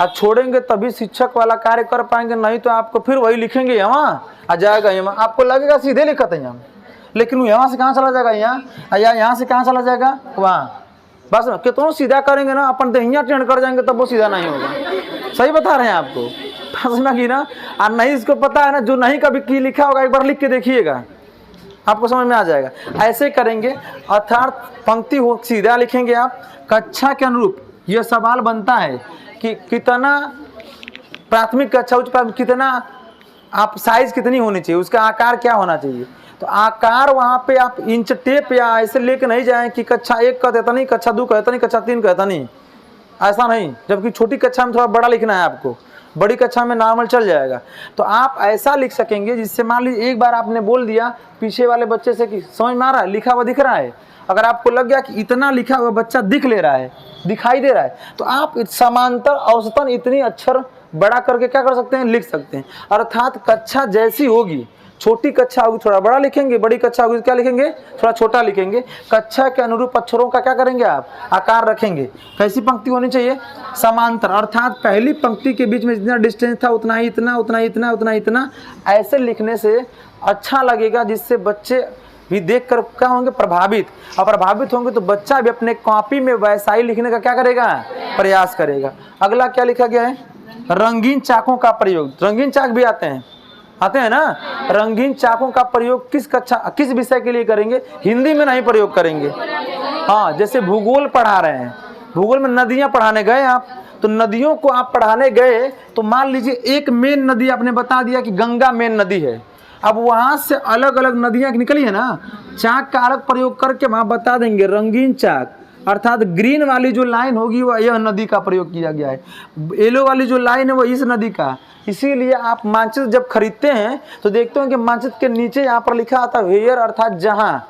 आप छोड़ेंगे तभी शिक्षक वाला कार्य कर पाएंगे, नहीं तो आपको फिर वही लिखेंगे यहाँ आ जाएगा, यहाँ आपको लगेगा सीधे लिखते हैं यहाँ, लेकिन वो यहाँ से कहाँ चला जाएगा, यहाँ से कहाँ चला जाएगा वहाँ। बस कितना सीधा करेंगे ना, अपन दहिया टेढ़ कर जाएंगे तब वो सीधा नहीं होगा। सही बता रहे हैं आपको, समझना की ना। और नहीं इसको पता है ना, जो नहीं कभी की लिखा होगा एक बार लिख के देखिएगा, आपको समझ में आ जाएगा। ऐसे करेंगे, अर्थात पंक्ति हो सीधा लिखेंगे आप। कक्षा के अनुरूप यह सवाल बनता है कि कितना प्राथमिक कक्षा उच्च प्राथमिक कितना आप साइज कितनी होनी चाहिए, उसका आकार क्या होना चाहिए। तो आकार वहाँ पे आप इंच टेप या ऐसे लेके नहीं जाएं कि कक्षा 1 का देता नहीं, कक्षा 2 कहता नहीं, कक्षा 3 कहता नहीं, ऐसा नहीं। जबकि छोटी कक्षा में थोड़ा बड़ा लिखना है आपको, बड़ी कक्षा में नॉर्मल चल जाएगा। तो आप ऐसा लिख सकेंगे जिससे मान लीजिए एक बार आपने बोल दिया पीछे वाले बच्चे से कि समझ में आ रहा है, लिखा हुआ दिख रहा है। अगर आपको लग गया कि इतना लिखा हुआ बच्चा दिख ले रहा है, दिखाई दे रहा है, तो आप समांतर औसतन इतनी अक्षर बड़ा करके क्या कर सकते हैं, लिख सकते हैं। अर्थात कक्षा जैसी होगी, छोटी कक्षा होगी थोड़ा बड़ा लिखेंगे, बड़ी कक्षा होगी क्या लिखेंगे, थोड़ा छोटा लिखेंगे। कक्षा के अनुरूप अक्षरों का क्या करेंगे आप, आकार रखेंगे। कैसी पंक्ति होनी चाहिए, समांतर। अर्थात पहली पंक्ति के बीच में जितना डिस्टेंस था उतना ही इतना, उतना ही इतना, उतना ही इतना। ऐसे लिखने से अच्छा लगेगा, जिससे बच्चे भी देखकर क्या होंगे, प्रभावित। और प्रभावित होंगे तो बच्चा भी अपने कॉपी में वैसा ही लिखने का क्या करेगा, प्रयास करेगा। अगला क्या लिखा गया है, रंगीन चाकों का प्रयोग। रंगीन चाक भी आते हैं ना। रंगीन चाकों का प्रयोग किस कक्षा किस विषय के लिए करेंगे, हिंदी में नहीं प्रयोग करेंगे। हाँ, जैसे भूगोल पढ़ा रहे हैं, भूगोल में नदियां पढ़ाने गए आप, तो नदियों को आप पढ़ाने गए तो मान लीजिए एक मेन नदी आपने बता दिया कि गंगा मेन नदी है। अब वहां से अलग अलग नदियां निकली है ना, चाक का अलग प्रयोग करके वहां बता देंगे रंगीन चाक। अर्थात ग्रीन वाली जो लाइन होगी वह यह नदी का प्रयोग किया गया है, येलो वाली जो लाइन है वो इस नदी का। इसीलिए आप मानचित्र जब खरीदते हैं तो देखते हैं कि मानचित्र के नीचे यहाँ पर लिखा आता है वेयर, अर्थात जहाँ,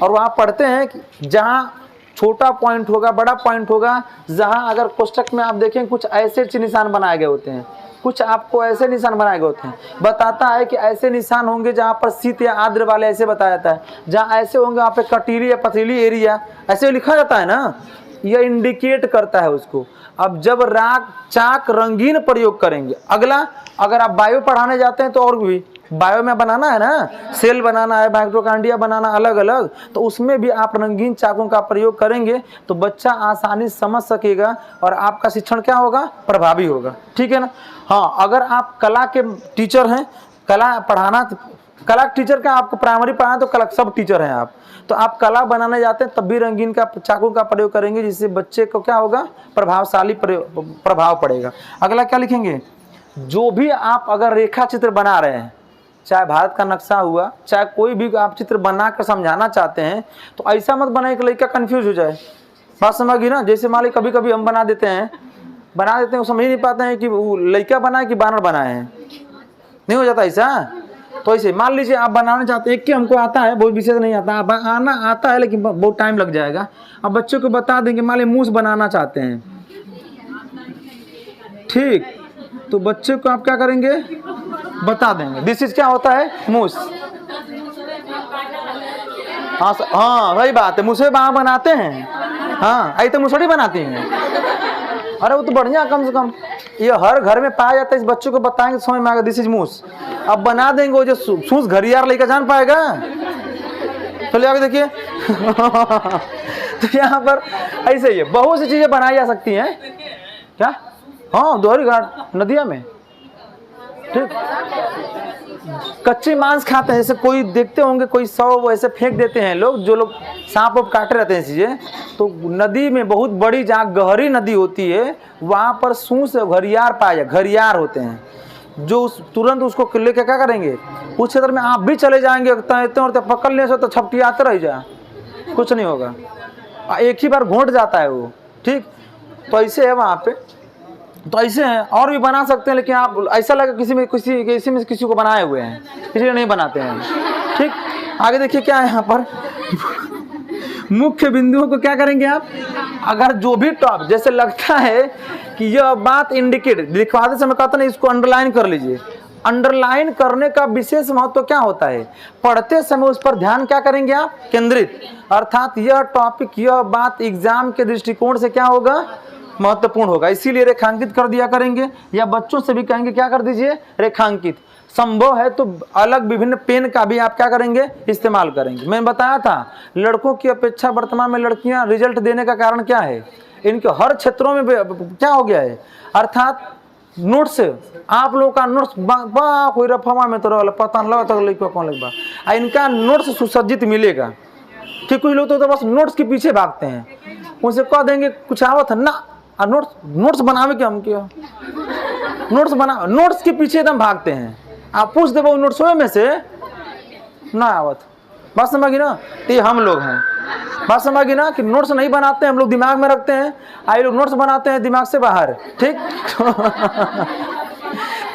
और वहाँ पढ़ते हैं कि जहाँ छोटा पॉइंट होगा, बड़ा पॉइंट होगा। जहाँ अगर कोष्टक में आप देखें कुछ ऐसे निशान बनाए गए होते हैं, कुछ आपको ऐसे निशान बनाए गए होते हैं, बताता है कि ऐसे निशान होंगे जहाँ पर शीत या आर्द्र वाले, ऐसे बताया जाता है। जहाँ ऐसे होंगे वहाँ पे कटीली या पथरीली एरिया, ऐसे लिखा जाता है ना, यह इंडिकेट करता है उसको। अब जब राग चाक रंगीन प्रयोग करेंगे। अगला, अगर आप बायो पढ़ाने जाते हैं तो और भी बायो में बनाना है ना, सेल बनाना है, माइटोकॉन्ड्रिया बनाना अलग अलग, तो उसमें भी आप रंगीन चाकों का प्रयोग करेंगे तो बच्चा आसानी समझ सकेगा और आपका शिक्षण क्या होगा, प्रभावी होगा। ठीक है ना। हाँ, अगर आप कला के टीचर हैं, कला पढ़ाना, कला टीचर का आपको प्राइमरी पढ़ाना तो कला सब टीचर हैं आप, तो आप कला बनाने जाते हैं तब भी रंगीन का चाकू का प्रयोग करेंगे, जिससे बच्चे को क्या होगा, प्रभावशाली प्रभाव पड़ेगा। अगला क्या लिखेंगे, जो भी आप अगर रेखा चित्र बना रहे हैं, चाहे भारत का नक्शा हुआ, चाहे कोई भी आप चित्र बना कर समझाना चाहते हैं, तो ऐसा मत बनाए कि लड़का कंफ्यूज हो जाए। बात समझिए ना। जैसे मान ली कभी कभी हम बना देते हैं वो समझ ही नहीं पाते हैं कि वो लड़का बनाए कि बानर बनाए हैं, नहीं हो जाता ऐसा। तो ऐसे मान लीजिए आप बनाना चाहते हैं, एक के हमको आता है, बहुत विशेष नहीं आता, आना आता है लेकिन बहुत टाइम लग जाएगा। अब बच्चों को बता देंगे, मान ली मूस बनाना चाहते हैं, ठीक, तो बच्चे को आप क्या करेंगे, बता देंगे दिस इज क्या होता है, मूस। हाँ वही बात है, मुझसे वहाँ बनाते हैं। हाँ, आई तो मुसड़ी बनाती हैं। अरे वो तो बढ़िया, कम से कम ये हर घर में पाया जाता है। इस बच्चों को बताएंगे समझ में आएगा, दिस इज मूस। अब बना देंगे, वो जो सूस घड़ियार लेकर जान पाएगा, चलिए आगे देखिए। तो यहाँ पर ऐसे ही है, बहुत सी चीजें बनाई जा सकती हैं। क्या, हाँ, दोहरी घाट नदिया में, ठीक। कच्चे मांस खाते हैं, जैसे कोई देखते होंगे कोई 100 ऐसे फेंक देते हैं लोग, जो लोग सांप वाप काटे रहते हैं चीजें, तो नदी में बहुत बड़ी जहाँ गहरी नदी होती है वहाँ पर सूस घड़ियार पाया, घड़ियार होते हैं, जो तुरंत उसको लेके क्या करेंगे, उस क्षेत्र में आप भी चले जाएंगे, इतने और पकड़ लेने से तो छपटियाते रह जाए, कुछ नहीं होगा। एक ही बार घोंट जाता है वो, ठीक। तो ऐसे है वहाँ पे, तो ऐसे हैं और भी बना सकते हैं, लेकिन आप ऐसा लगा किसी को बनाए हुए हैं, इसलिए नहीं बनाते हैं, ठीक। आगे देखिए क्या है यहाँ पर मुख्य बिंदुओं को क्या करेंगे आप, अगर जो भी टॉप जैसे लगता है कि यह बात इंडिकेट दिखवाते समय कहते ना इसको अंडरलाइन कर लीजिए। अंडरलाइन करने का विशेष महत्व क्या होता है, पढ़ते समय उस पर ध्यान क्या करेंगे आप, केंद्रित, अर्थात यह टॉपिक यह बात एग्जाम के दृष्टिकोण से क्या होगा, महत्वपूर्ण होगा, इसीलिए रेखांकित कर दिया करेंगे, या बच्चों से भी कहेंगे क्या कर दीजिए, रेखांकित। संभव है तो अलग विभिन्न पेन का भी आप क्या करेंगे, इस्तेमाल करेंगे। मैंने बताया था लड़कों की अपेक्षा वर्तमान में लड़कियां रिजल्ट देने का कारण क्या है, इनके हर क्षेत्रों में क्या हो गया है, अर्थात नोट्स आप लोगों का नोट्स कोई रफावा में तो पता नहीं लगा कौन लगवा, इनका नोट्स सुसज्जित मिलेगा कि कुछ लोग तो बस नोट्स के पीछे भागते हैं, उनसे कह देंगे कुछ आवत है ना, नोट्स बनावे के हम क्या नोट्स के पीछे एकदम भागते हैं, आप पूछ दे वो नोट्स में से ना आवत, बात समझी ना, तो ये हम लोग हैं, बात समझी ना कि नोट्स नहीं बनाते हैं हम लोग, दिमाग में रखते हैं, आई लोग नोट्स बनाते हैं दिमाग से बाहर, ठीक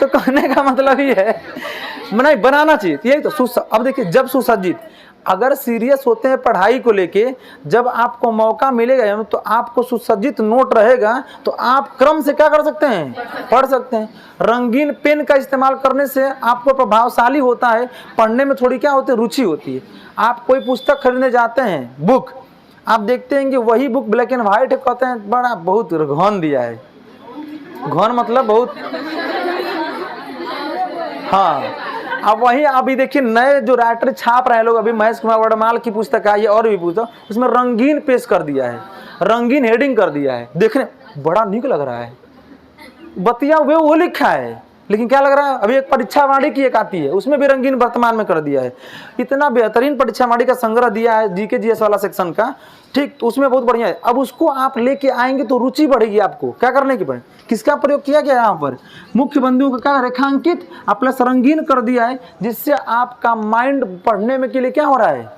तो कहने का मतलब ये है नहीं बनाना चाहिए, यही तो अब देखिए जब सुसज्जित, अगर सीरियस होते हैं पढ़ाई को लेके, जब आपको मौका मिलेगा तो आपको सुसज्जित नोट रहेगा तो आप क्रम से क्या कर सकते हैं, पढ़ सकते हैं। रंगीन पेन का इस्तेमाल करने से आपको प्रभावशाली होता है, पढ़ने में थोड़ी क्या होती है, रुचि होती है। आप कोई पुस्तक खरीदने जाते हैं, बुक आप देखते हैं कि वही बुक ब्लैक एंड व्हाइट है, कहते हैं बड़ा बहुत घन दिया है, घन मतलब बहुत, हाँ। अब वही अभी देखिए नए जो राइटर छाप रहे हैं लोग, अभी महेश कुमार वर्माल की पुस्तक आई है और भी पुस्तक, उसमें रंगीन पेश कर दिया है, रंगीन हेडिंग कर दिया है, देखने बड़ा निक लग रहा है, बतिया वो लिखा है, लेकिन क्या लग रहा है, अभी एक परीक्षा वाणी की एक आती है उसमें भी रंगीन वर्तमान में कर दिया है, इतना बेहतरीन परीक्षा वाणी का संग्रह दिया है जीके जीएस वाला सेक्शन का, ठीक, तो उसमें बहुत बढ़िया है। अब उसको आप लेके आएंगे तो रुचि बढ़ेगी, आपको क्या करने की पड़े, किसका प्रयोग किया गया यहाँ पर, मुख्य बिंदुओं का क्या रेखांकित प्लस रंगीन कर दिया है, जिससे आपका माइंड पढ़ने में के लिए क्या हो रहा है,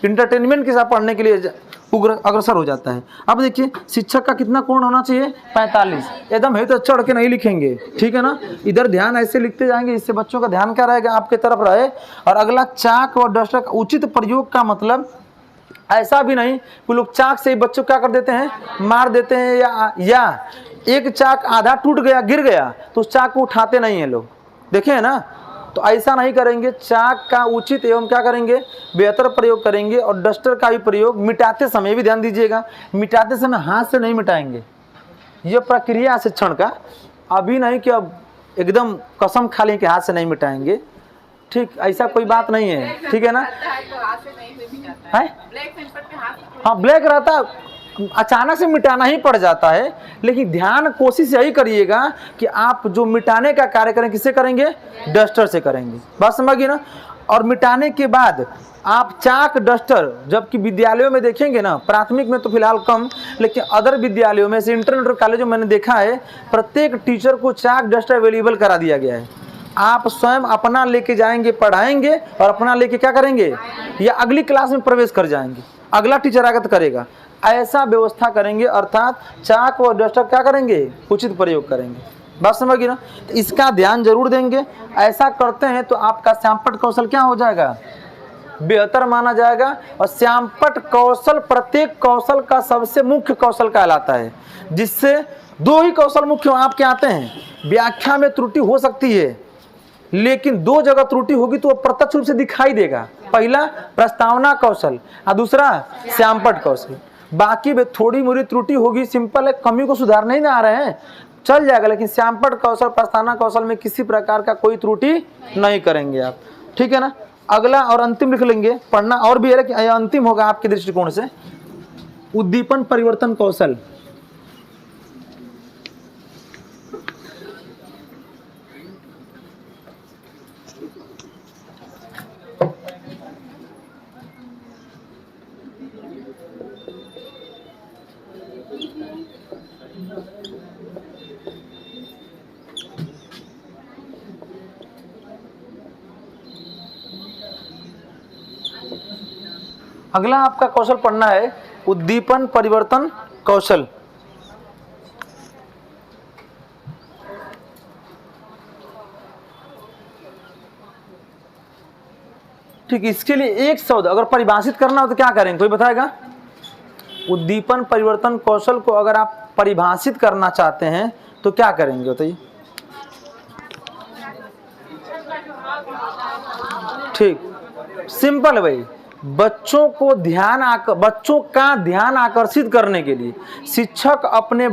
इंटरटेनमेंट के साथ पढ़ने के लिए अग्रसर हो जाता है। अब देखिए शिक्षक का कितना कोण होना चाहिए, 45, एकदम है तो चढ़ के नहीं लिखेंगे, ठीक है ना, इधर ध्यान ऐसे लिखते जाएंगे, इससे बच्चों का ध्यान क्या रहेगा, आपके तरफ रहे। और अगला चाक और डस्टर का उचित प्रयोग का मतलब ऐसा भी नहीं कि लोग चाक से ही बच्चों क्या कर देते हैं, मार देते हैं, या एक चाक आधा टूट गया गिर गया तो उस चाक को उठाते नहीं हैं लोग, देखे है ना, तो ऐसा नहीं करेंगे, चाक का उचित एवं क्या करेंगे, बेहतर प्रयोग करेंगे। और डस्टर का भी प्रयोग मिटाते समय भी ध्यान दीजिएगा, मिटाते समय हाथ से नहीं मिटाएंगे, ये प्रक्रिया शिक्षण का, अभी नहीं कि अब एकदम कसम खा लें कि हाथ से नहीं मिटाएंगे, ठीक, ऐसा कोई बात नहीं है, ठीक है ना, है हाँ ब्लैक रहता अचानक से मिटाना ही पड़ जाता है, लेकिन ध्यान कोशिश यही करिएगा कि आप जो मिटाने का कार्य करें किससे करेंगे, डस्टर से करेंगे, बात समझिए ना। और मिटाने के बाद आप चाक डस्टर, जबकि विद्यालयों में देखेंगे ना, प्राथमिक में तो फिलहाल कम, लेकिन अदर विद्यालयों में से इंटरमीडिएट कॉलेजों में मैंने देखा है प्रत्येक टीचर को चाक डस्टर अवेलेबल करा दिया गया है, आप स्वयं अपना लेके जाएंगे, पढ़ाएंगे और अपना लेके क्या करेंगे, या अगली क्लास में प्रवेश कर जाएंगे, अगला टीचर आगत करेगा, ऐसा व्यवस्था करेंगे, अर्थात चाक और डस्टर क्या करेंगे, उचित प्रयोग करेंगे, बात समझिए ना। तो इसका ध्यान जरूर देंगे, ऐसा करते हैं तो आपका श्यामपट्ट कौशल क्या हो जाएगा, बेहतर माना जाएगा। और श्यामपट्ट कौशल प्रत्येक कौशल का सबसे मुख्य कौशल कहलाता है, जिससे दो ही कौशल मुख्य आपके आते हैं, व्याख्या में त्रुटि हो सकती है लेकिन दो जगह त्रुटि होगी तो प्रत्यक्ष रूप से दिखाई देगा, पहला प्रस्तावना कौशल और दूसरा श्यामपट्ट कौशल, बाकी में थोड़ी मोड़ी त्रुटि होगी, सिंपल है, कमी को सुधार नहीं आ रहे हैं चल जाएगा, लेकिन श्यामपट्ट कौशल प्रस्तावना कौशल में किसी प्रकार का कोई त्रुटि नहीं करेंगे आप, ठीक है ना। अगला और अंतिम लिख लेंगे, पढ़ना और भी है लेकिन अंतिम होगा आपके दृष्टिकोण से, उद्दीपन परिवर्तन कौशल। अगला आपका कौशल पढ़ना है उद्दीपन परिवर्तन कौशल। ठीक, इसके लिए एक शब्द अगर परिभाषित करना हो तो क्या करेंगे, कोई बताएगा? उद्दीपन परिवर्तन कौशल को अगर आप परिभाषित करना चाहते हैं तो क्या करेंगे बताइए? ठीक, सिंपल है भाई। बच्चों का ध्यान आकर्षित करने के लिए शिक्षक अपने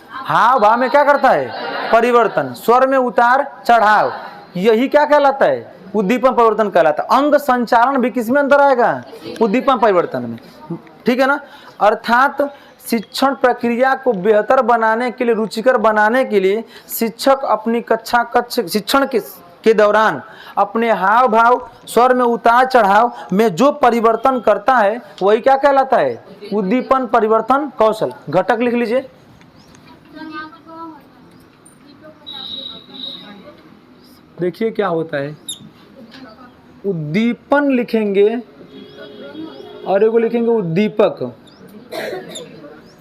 हाव भाव में क्या करता है? परिवर्तन, स्वर में उतार चढ़ाव, यही क्या कहलाता है? उद्दीपन परिवर्तन कहलाता है। अंग संचारण भी किसमें अंतर आएगा? उद्दीपन परिवर्तन में, ठीक है ना। अर्थात शिक्षण प्रक्रिया को बेहतर बनाने के लिए, रुचिकर बनाने के लिए शिक्षक अपनी शिक्षण के दौरान अपने हाव भाव, स्वर में उतार चढ़ाव में जो परिवर्तन करता है वही क्या कहलाता है? उद्दीपन परिवर्तन कौशल। घटक लिख लीजिए। देखिए क्या होता है, उद्दीपन लिखेंगे और एगो लिखेंगे उद्दीपक,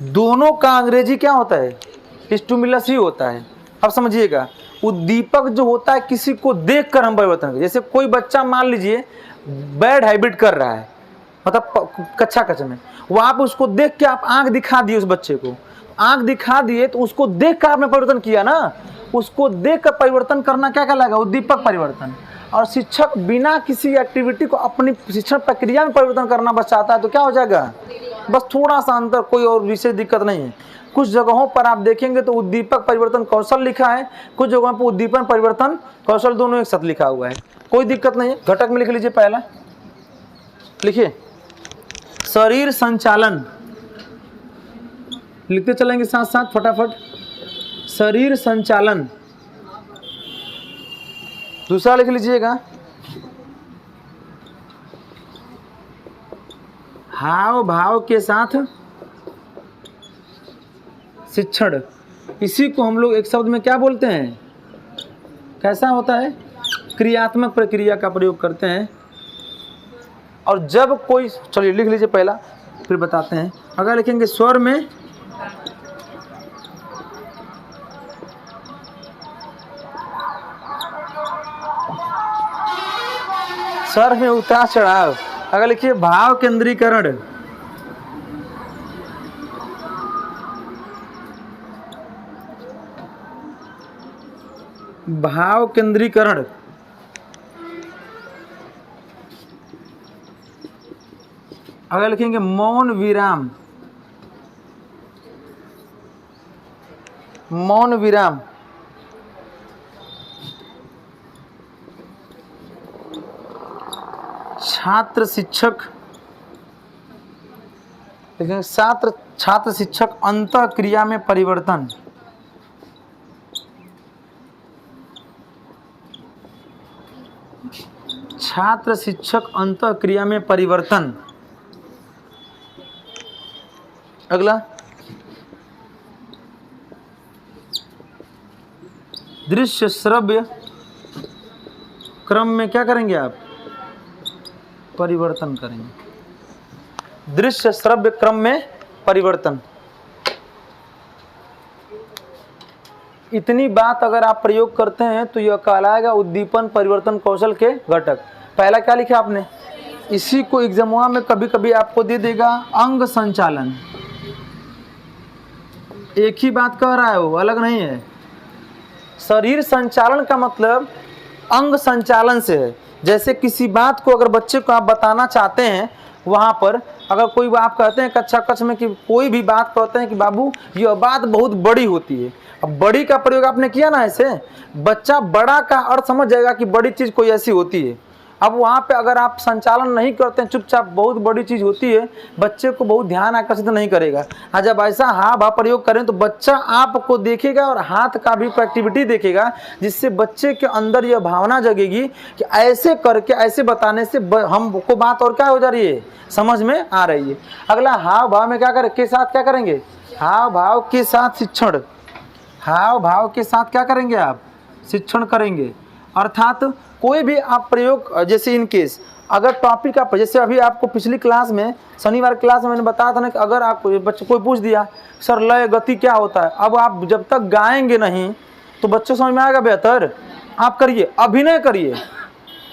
दोनों का अंग्रेजी क्या होता है? स्टिमुलस ही होता है। अब समझिएगा, उद्दीपक जो होता है किसी को देखकर हम परिवर्तन करें। जैसे कोई बच्चा मान लीजिए बैड हैबिट कर रहा है, मतलब कक्षा में, वो आप उसको देख के आप आंख दिखा दिए, उस बच्चे को आंख दिखा दिए तो उसको देख कर आपने परिवर्तन किया ना, उसको देख कर परिवर्तन करना क्या कहलाएगा? उद्दीपक परिवर्तन। और शिक्षक बिना किसी एक्टिविटी को अपनी शिक्षण प्रक्रिया में परिवर्तन करना बस चाहता है तो क्या हो जाएगा? बस थोड़ा सा अंतर, कोई और विशेष दिक्कत नहीं है। कुछ जगहों पर आप देखेंगे तो उद्दीपक परिवर्तन कौशल लिखा है, कुछ जगहों पर उद्दीपन परिवर्तन कौशल दोनों एक साथ लिखा हुआ है, कोई दिक्कत नहीं है। घटक में लिख लीजिए। पहला लिखिए शरीर संचालन, लिखते चलेंगे साथ साथ फटाफट। शरीर संचालन। दूसरा लिख लीजिएगा हाव भाव के साथ शिक्षण। इसी को हम लोग एक शब्द में क्या बोलते हैं? कैसा होता है? क्रियात्मक प्रक्रिया का प्रयोग करते हैं। और जब कोई, चलिए लिख लीजिए पहला फिर बताते हैं। अगर लिखेंगे स्वर में उतार चढ़ाव, अगर लिखिए भाव केंद्रीकरण, भाव केंद्रीकरण, अगर लिखेंगे मौन विराम, मौन विराम, छात्र शिक्षक, लेकिन छात्र शिक्षक अंतः क्रिया में परिवर्तन, छात्र शिक्षक अंतः क्रिया में परिवर्तन। अगला दृश्य श्रव्य क्रम में क्या करेंगे आप? परिवर्तन करेंगे। दृश्य श्रव्य क्रम में परिवर्तन। इतनी बात अगर आप प्रयोग करते हैं तो यह कहलाएगा उद्दीपन परिवर्तन कौशल के घटक। पहला क्या लिखा आपने? इसी को एग्जाम में कभी कभी आपको दे देगा अंग संचालन। एक ही बात कह रहा है, वो अलग नहीं है। शरीर संचालन का मतलब अंग संचालन से है। जैसे किसी बात को अगर बच्चे को आप बताना चाहते हैं, वहाँ पर अगर कोई आप कहते हैं कक्षा में कि कोई भी बात कहते हैं कि बाबू यह बात बहुत बड़ी होती है, अब बड़ी का प्रयोग आपने किया ना, ऐसे बच्चा बड़ा का अर्थ समझ जाएगा कि बड़ी चीज़ कोई ऐसी होती है। अब वहाँ पे अगर आप संचालन नहीं करते हैं, चुपचाप बहुत बड़ी चीज़ होती है, बच्चे को बहुत ध्यान आकर्षित नहीं करेगा। और जब ऐसा हाँ भा प्रयोग करें तो बच्चा आपको देखेगा और हाथ का भी एक्टिविटी देखेगा, जिससे बच्चे के अंदर यह भावना जगेगी कि ऐसे करके ऐसे बताने से हमको बात और क्या हो जा रही है, समझ में आ रही है। अगला हाव भाव में क्या करें, के साथ क्या करेंगे? हाव भाव के साथ शिक्षण। हाव भाव के साथ क्या करेंगे आप? शिक्षण करेंगे। अर्थात कोई भी आप प्रयोग, जैसे इन केस अगर टॉपिक आप, जैसे अभी आपको पिछली क्लास में, शनिवार क्लास में मैंने बताया था ना कि अगर आप बच्चे कोई पूछ दिया सर लय गति क्या होता है, अब आप जब तक गाएंगे नहीं तो बच्चों समझ में आएगा बेहतर। आप करिए, अभिनय करिए।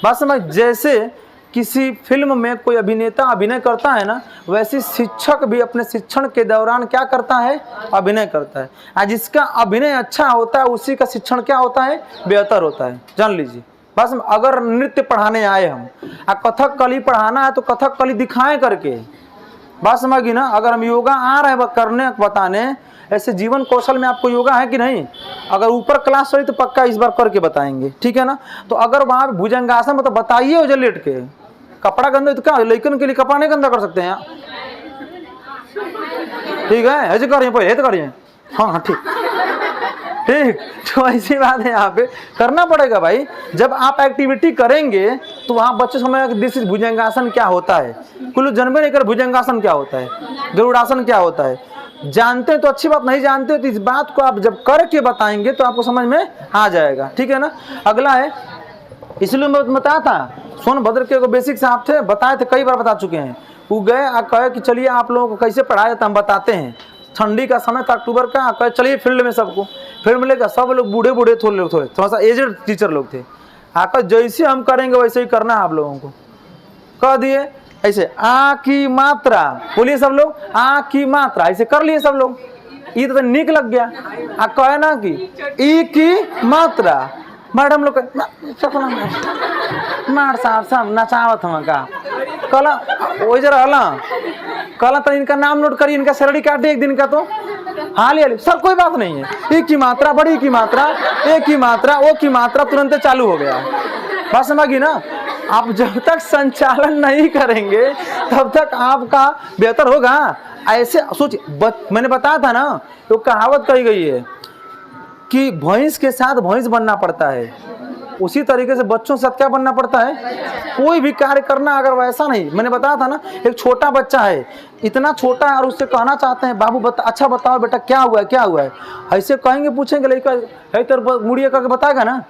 बात समझ, जैसे किसी फिल्म में कोई अभिनेता अभिनय करता है ना, वैसे शिक्षक भी अपने शिक्षण के दौरान क्या करता है, अभिनय करता है। आज जिसका अभिनय अच्छा होता है उसी का शिक्षण क्या होता है, बेहतर होता है, जान लीजिए। बस अगर नृत्य पढ़ाने आए हम, कथक कली पढ़ाना है तो कथक कली दिखाएं करके, बात समझी ना। अगर हम योगा आ रहे हैं करने बताने, ऐसे जीवन कौशल में आपको योगा है कि नहीं, अगर ऊपर क्लास चली तो पक्का इस बार करके बताएंगे, ठीक है ना। तो अगर वहाँ भुजंगासन मतलब बताइए उजल लेट के, कपड़ा गंदा तो क्या लड़कन के लिए कपड़ा नहीं गंदा कर सकते हैं, ठीक है, ऐसे करिए पहले तो करिए, हाँ ठीक ठीक। तो ऐसी बात है, यहाँ पे करना पड़ेगा भाई। जब आप एक्टिविटी करेंगे तो वहाँ बच्चे समझ दिस इज भुजंगासन क्या होता है, कुल जन्म नहीं कर भुजंगासन क्या होता है, गरुड़ासन क्या होता है, जानते हैं तो अच्छी बात, नहीं जानते तो इस बात को आप जब करके बताएंगे तो आपको समझ में आ जाएगा, ठीक है ना। अगला है, इसलिए मैं बताया था, सोनभद्र के बेसिक साहब थे, बताए थे, कई बार बता चुके हैं। वो गए और कहे कि चलिए आप लोगों को कैसे पढ़ाया जाता हम बताते हैं। ठंडी का समय था, अक्टूबर का, कहे चलिए फील्ड में सबको, फील्ड में लेकर सब लोग बूढ़े बूढ़े थोड़ा सा एजेड टीचर लोग थे। आकर जैसे हम करेंगे वैसे ही करना है आप लोगों को, कह दिए ऐसे आ की मात्रा, बोलिए सब लोग आ की मात्रा, ऐसे कर लिए सब लोग। ये तो निक लग गया, आ कहे ना कि ई की मात्रा, मैडम लोग मार साहब साहब नचावत हम का कला वो जरा हला कला, तो इनका नाम नोट करिए, इनका सैलरी काटे एक दिन का, तो हाल ही सर कोई बात नहीं है। एक की मात्रा, बड़ी की मात्रा, एक की मात्रा, ओ की मात्रा, तुरंत चालू हो गया। बात समझी ना। आप जब तक संचालन नहीं करेंगे तब तक आपका बेहतर होगा। ऐसे सोचिए, मैंने बताया था ना, तो कहावत कही गई है कि भैंस के साथ भैंस बनना पड़ता है, उसी तरीके से बच्चों के साथ क्या बनना पड़ता है, कोई भी कार्य करना अगर वैसा नहीं। मैंने बताया था ना, एक छोटा बच्चा है, इतना छोटा है, और उससे कहना चाहते हैं बाबू अच्छा बताओ बेटा क्या हुआ है, क्या हुआ है, ऐसे कहेंगे, पूछेंगे लड़का है तो मुड़िया करके बताएगा ना,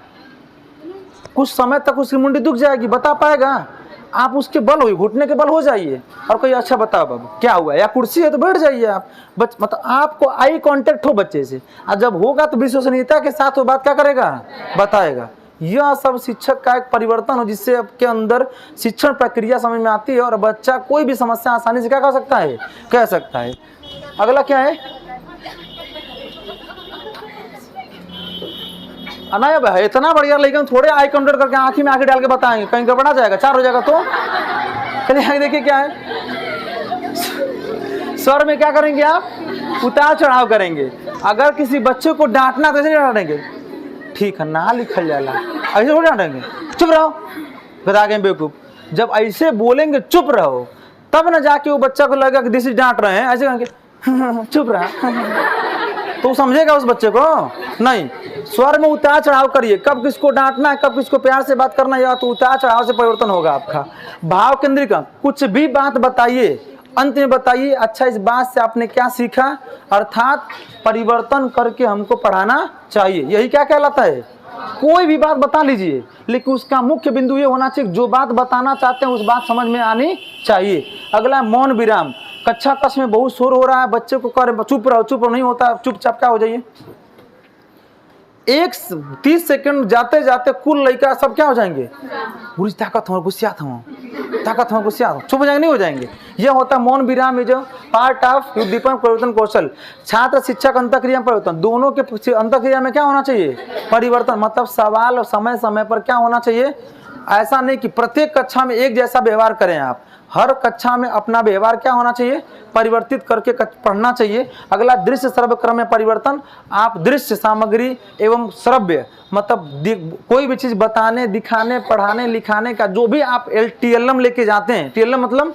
कुछ समय तक उसकी मुंडी दुख जाएगी, बता पाएगा। आप उसके बल हो, घुटने के बल हो जाइए और कोई अच्छा बताओ बाबू क्या हुआ है, या कुर्सी है तो बैठ जाइए आप। मतलब आपको आई कांटेक्ट हो बच्चे से, और जब होगा तो विश्वसनीयता के साथ वो बात क्या करेगा, बताएगा। यह सब शिक्षक का एक परिवर्तन हो, जिससे आपके अंदर शिक्षण प्रक्रिया समझ में आती है और बच्चा कोई भी समस्या आसानी से क्या कर सकता है, कह सकता है। अगला क्या है, अनायब है, इतना बढ़िया, लेकिन थोड़े आई कांटेक्ट करके आंखी में आंखें डाल के बताएंगे, कहीं गड़बड़ा जाएगा, 4 हो जाएगा। तो चलिए आगे देखिए क्या है, स्वर में क्या करेंगे आप, उतार चढ़ाव करेंगे। अगर किसी बच्चे को डांटना तो ऐसे नहीं डांटेंगे, ठीक है ना लिखल जाला, ऐसे हो डांटेंगे, चुप रहो बता के बेवकूफ। जब ऐसे बोलेंगे चुप रहो, तब ना जाके वो बच्चा को लगेगा कि दिस डांट रहे हैं, ऐसे कहेंगे चुप रहा तो समझेगा उस बच्चे को नहीं। स्वर में उतार चढ़ाव करिए, कब किसको डांटना है, कब किसको प्यार से बात करना है, तो उतार चढ़ाव से परिवर्तन होगा आपका। भाव केंद्रित, कुछ भी बात बताइए, अंत में बताइए अच्छा इस बात से आपने क्या सीखा, अर्थात परिवर्तन करके हमको पढ़ाना चाहिए। यही क्या कहलाता है, कोई भी बात बता लीजिए, लेकिन उसका मुख्य बिंदु ये होना चाहिए जो बात बताना चाहते हैं उस बात समझ में आनी चाहिए। अगला मौन विराम, कक्षा कक्ष में बहुत शोर हो रहा है, बच्चे को कह चुप रहो, चुप नहीं होता, चुपचाप क्या हो जाइए, 30 सेकंड जाते जाते कुल लड़का सब क्या हो जाएंगे, गुरुजी ताकत हो, गुस्सा था, ताकत हो, गुस्सा, चुप हो जाएंगे, नहीं हो जाएंगे। यह होता है मौन विराम, ये जो पार्ट ऑफ उद्दीपन परिवर्तन कौशल। छात्र शिक्षक अंतःक्रिया परिवर्तन, दोनों के अंतःक्रिया में क्या होना चाहिए, परिवर्तन। मतलब सवाल और समय समय पर क्या होना चाहिए, ऐसा नहीं कि प्रत्येक कक्षा में एक जैसा व्यवहार करें आप, हर कक्षा में अपना व्यवहार क्या होना चाहिए, परिवर्तित करके पढ़ना चाहिए। अगला दृश्य श्रव्य क्रम में परिवर्तन, आप दृश्य सामग्री एवं श्रव्य मतलब कोई भी चीज बताने, दिखाने, पढ़ाने, लिखाने का जो भी आप TLM लेके जाते हैं, TLM मतलब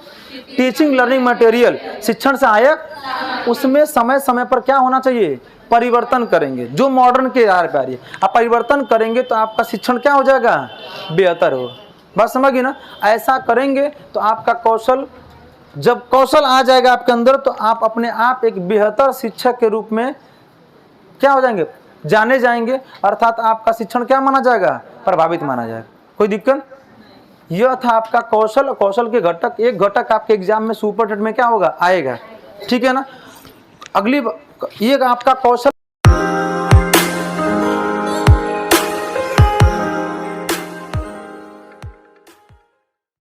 टीचिंग लर्निंग मटेरियल, शिक्षण सहायक, उसमें समय समय पर क्या होना चाहिए, परिवर्तन करेंगे जो मॉडर्न के आधार पर है। आप परिवर्तन करेंगे तो आपका शिक्षण क्या हो जाएगा, बेहतर होगा। बात समझिए ना, ऐसा करेंगे तो आपका कौशल, जब कौशल आ जाएगा आपके अंदर तो आप अपने आप एक बेहतर शिक्षक के रूप में क्या हो जाएंगे, जाने जाएंगे, अर्थात आपका शिक्षण क्या माना जाएगा, प्रभावित माना जाएगा। कोई दिक्कत, यह था आपका कौशल। कौशल के घटक, एक घटक आपके एग्जाम में सुपर टेट में क्या होगा, आएगा, ठीक है ना। अगली ये आपका कौशल